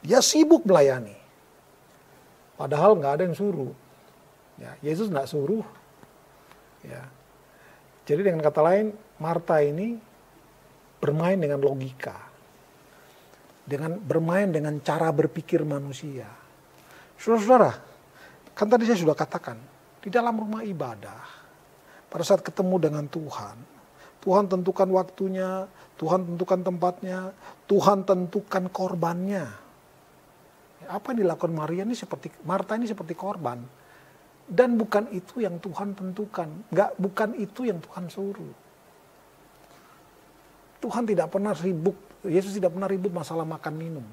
Dia sibuk melayani. Padahal nggak ada yang suruh. Ya, Yesus nggak suruh. Ya. Jadi dengan kata lain, Marta ini bermain dengan logika. Bermain dengan cara berpikir manusia. Saudara-saudara, kan tadi saya sudah katakan, di dalam rumah ibadah, pada saat ketemu dengan Tuhan, Tuhan tentukan waktunya, Tuhan tentukan tempatnya, Tuhan tentukan korbannya. Apa yang dilakukan Marta ini seperti korban. Dan bukan itu yang Tuhan tentukan. Bukan itu yang Tuhan suruh. Tuhan tidak pernah ribut. Yesus tidak pernah ribut masalah makan minum.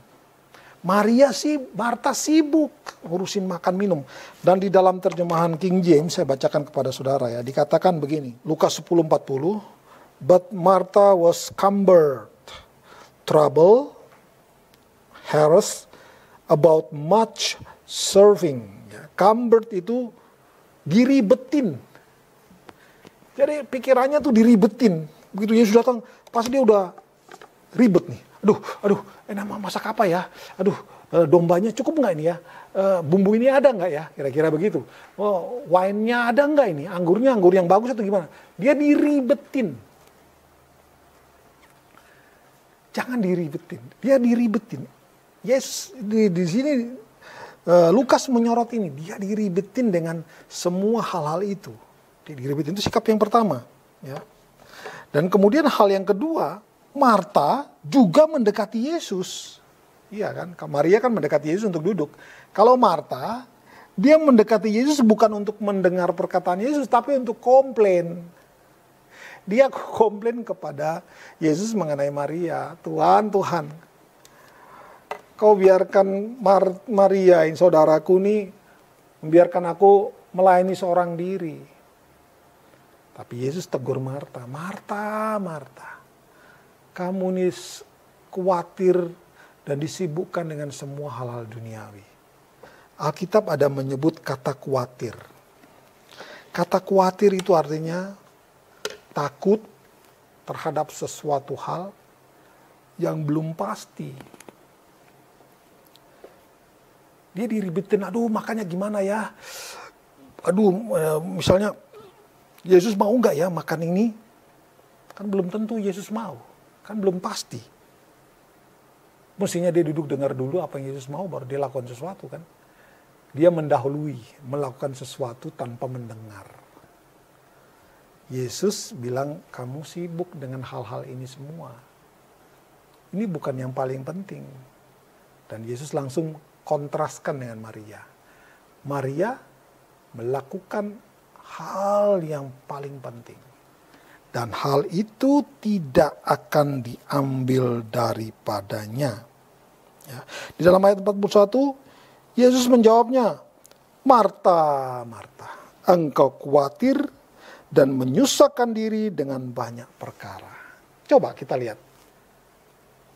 Marta sibuk ngurusin makan minum. Dan di dalam terjemahan King James, saya bacakan kepada saudara ya. Dikatakan begini. Lukas 10:40. But Martha was cumbered, troubled, harassed about much serving. Ya, cumbered itu diribetin. Jadi pikirannya tuh diribetin. Begitu Yesus datang, pasti dia udah ribet nih. Aduh, nama masak apa ya? Aduh, dombanya cukup nggak ini ya? Bumbu ini ada nggak ya? Kira-kira begitu. Oh, wine-nya ada nggak ini? Anggurnya anggur yang bagus atau gimana? Dia diribetin. Jangan diribetin. Dia diribetin. Yes, di sini Lukas menyorot ini. Dia diribetin dengan semua hal-hal itu. Dia diribetin itu sikap yang pertama. Ya. Dan kemudian hal yang kedua, Marta juga mendekati Yesus. Iya kan? Maria kan mendekati Yesus untuk duduk. Kalau Marta, dia mendekati Yesus bukan untuk mendengar perkataan Yesus, tapi untuk komplain. Dia komplain kepada Yesus mengenai Maria. Tuhan, kau biarkan Maria, saudaraku nih, membiarkan aku melayani seorang diri. Tapi Yesus tegur Marta, Marta, kamu nih khawatir dan disibukkan dengan semua hal-hal duniawi. Alkitab ada menyebut kata khawatir. Kata khawatir itu artinya takut terhadap sesuatu hal yang belum pasti. Dia diribetin, aduh makanya gimana ya. Aduh misalnya Yesus mau nggak ya makan ini? Kan belum tentu Yesus mau. Kan belum pasti. Mestinya dia duduk dengar dulu apa yang Yesus mau baru dia lakukan sesuatu kan. Dia mendahului melakukan sesuatu tanpa mendengar. Yesus bilang kamu sibuk dengan hal-hal ini semua. Ini bukan yang paling penting. Dan Yesus langsung kontraskan dengan Maria. Maria melakukan hal yang paling penting. Dan hal itu tidak akan diambil daripadanya. Ya. Di dalam ayat 41, Yesus menjawabnya, Marta, Marta, engkau khawatir dan menyusahkan diri dengan banyak perkara. Coba kita lihat.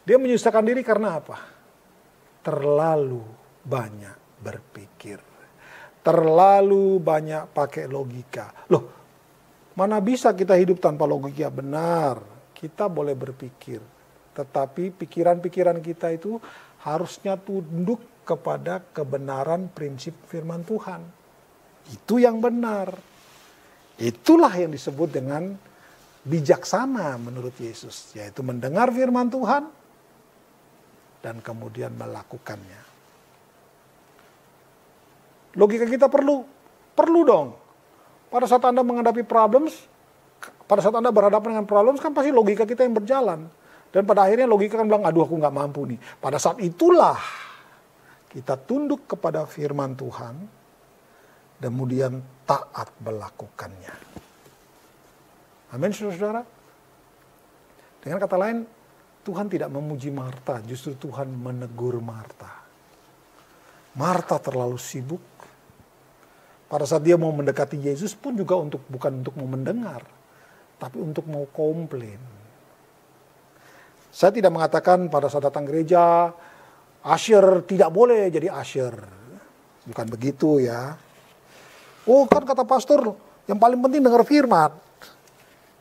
Dia menyusahkan diri karena apa? Terlalu banyak berpikir. Terlalu banyak pakai logika. Loh, mana bisa kita hidup tanpa logika? Benar, kita boleh berpikir. Tetapi pikiran-pikiran kita itu harusnya tunduk kepada kebenaran prinsip firman Tuhan. Itu yang benar. Itulah yang disebut dengan bijaksana menurut Yesus. Yaitu mendengar firman Tuhan dan kemudian melakukannya. Logika kita perlu dong. Pada saat Anda menghadapi problems, pada saat Anda berhadapan dengan problems, kan pasti logika kita yang berjalan. Dan pada akhirnya logika kan bilang, aduh aku gak mampu nih. Pada saat itulah kita tunduk kepada firman Tuhan, dan kemudian taat melakukannya. Amin, saudara-saudara. Dengan kata lain, Tuhan tidak memuji Marta, justru Tuhan menegur Marta. Marta terlalu sibuk. Pada saat dia mau mendekati Yesus pun juga bukan untuk mau mendengar, tapi untuk mau komplain. Saya tidak mengatakan pada saat datang gereja, usher tidak boleh jadi usher. Bukan begitu ya. Oh kan kata pastor, yang paling penting dengar firman.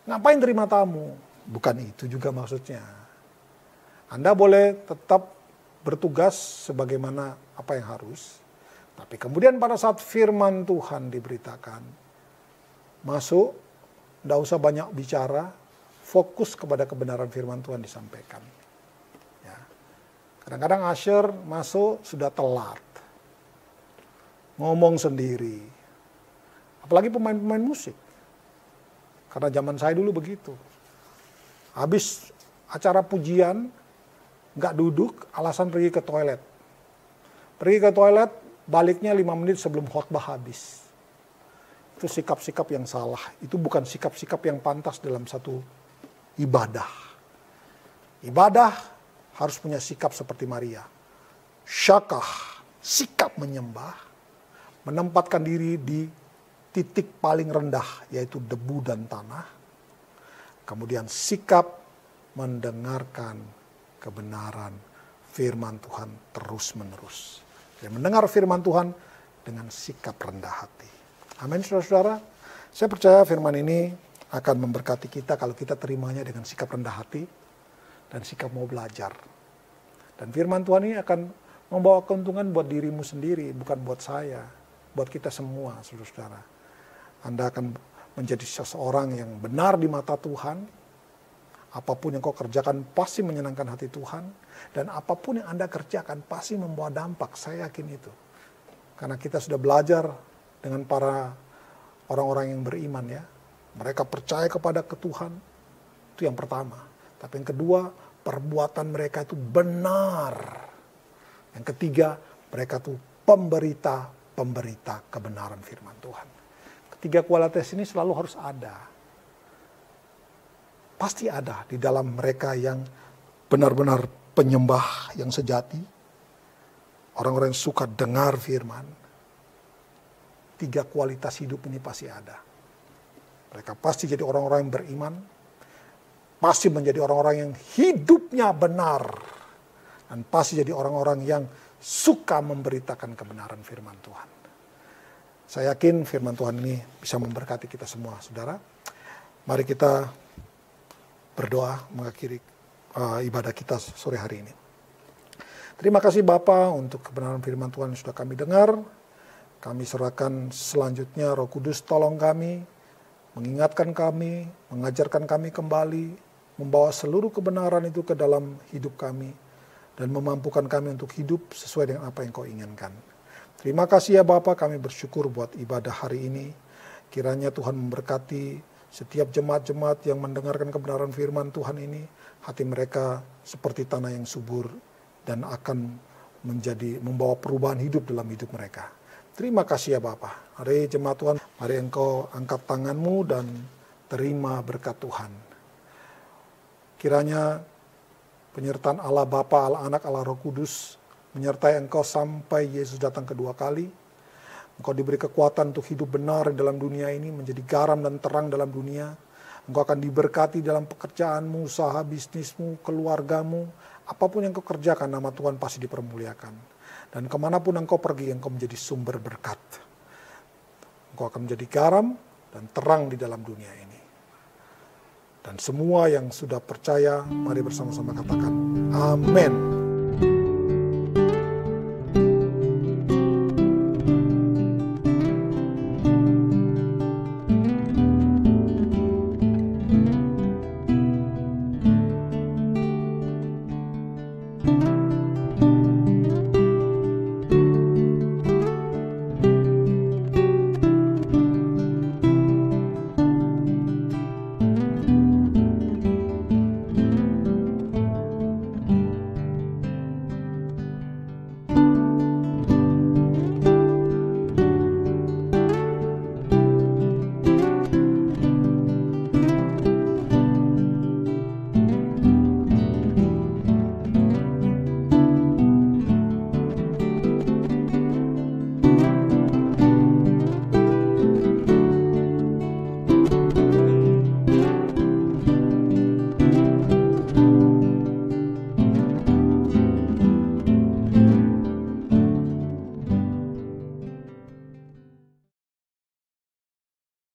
Ngapain terima tamu? Bukan itu juga maksudnya. Anda boleh tetap bertugas sebagaimana apa yang harus. Tapi kemudian pada saat firman Tuhan diberitakan, masuk, tidak usah banyak bicara, fokus kepada kebenaran firman Tuhan disampaikan. Ya. Kadang-kadang usher masuk sudah telat, ngomong sendiri. Apalagi pemain-pemain musik. Karena zaman saya dulu begitu. Habis acara pujian, nggak duduk, alasan pergi ke toilet. Pergi ke toilet, baliknya 5 menit sebelum khotbah habis. Itu sikap-sikap yang salah. Itu bukan sikap-sikap yang pantas dalam satu ibadah. Ibadah harus punya sikap seperti Maria. Syakah, sikap menyembah, menempatkan diri di titik paling rendah, yaitu debu dan tanah. Kemudian sikap mendengarkan kebenaran firman Tuhan terus-menerus. Dan mendengar firman Tuhan dengan sikap rendah hati. Amin, saudara-saudara. Saya percaya firman ini akan memberkati kita kalau kita terimanya dengan sikap rendah hati dan sikap mau belajar. Dan firman Tuhan ini akan membawa keuntungan buat dirimu sendiri, bukan buat saya, buat kita semua, saudara-saudara. Anda akan menjadi seseorang yang benar di mata Tuhan. Apapun yang kau kerjakan pasti menyenangkan hati Tuhan. Dan apapun yang Anda kerjakan pasti membawa dampak. Saya yakin itu. Karena kita sudah belajar dengan para orang-orang yang beriman ya. Mereka percaya kepada Tuhan. Itu yang pertama. Tapi yang kedua, perbuatan mereka itu benar. Yang ketiga, mereka itu pemberita kebenaran firman Tuhan. Ketiga kualitas ini selalu harus ada. Pasti ada di dalam mereka yang benar-benar penyembah yang sejati. Orang-orang yang suka dengar firman. 3 kualitas hidup ini pasti ada. Mereka pasti jadi orang-orang yang beriman. Pasti menjadi orang-orang yang hidupnya benar. Dan pasti jadi orang-orang yang suka memberitakan kebenaran firman Tuhan. Saya yakin firman Tuhan ini bisa memberkati kita semua, saudara. Mari kita berdoa mengakhiri ibadah kita sore hari ini. Terima kasih Bapa untuk kebenaran firman Tuhan yang sudah kami dengar. Kami serahkan selanjutnya Roh Kudus tolong kami, mengingatkan kami, mengajarkan kami kembali, membawa seluruh kebenaran itu ke dalam hidup kami, dan memampukan kami untuk hidup sesuai dengan apa yang Kau inginkan. Terima kasih ya Bapa, kami bersyukur buat ibadah hari ini. Kiranya Tuhan memberkati setiap jemaat-jemaat yang mendengarkan kebenaran firman Tuhan ini, hati mereka seperti tanah yang subur dan akan membawa perubahan hidup dalam hidup mereka. Terima kasih ya Bapa. Hari jemaat Tuhan, mari Engkau angkat tanganmu dan terima berkat Tuhan. Kiranya penyertaan Allah Bapa, Allah Anak, Allah Roh Kudus menyertai engkau sampai Yesus datang kedua kali. Engkau diberi kekuatan untuk hidup benar dalam dunia ini, menjadi garam dan terang dalam dunia. Engkau akan diberkati dalam pekerjaanmu, usaha bisnismu, keluargamu. Apapun yang kau kerjakan, nama Tuhan pasti dipermuliakan. Dan kemanapun engkau pergi, engkau menjadi sumber berkat. Engkau akan menjadi garam dan terang di dalam dunia ini. Dan semua yang sudah percaya, mari bersama-sama katakan, amin.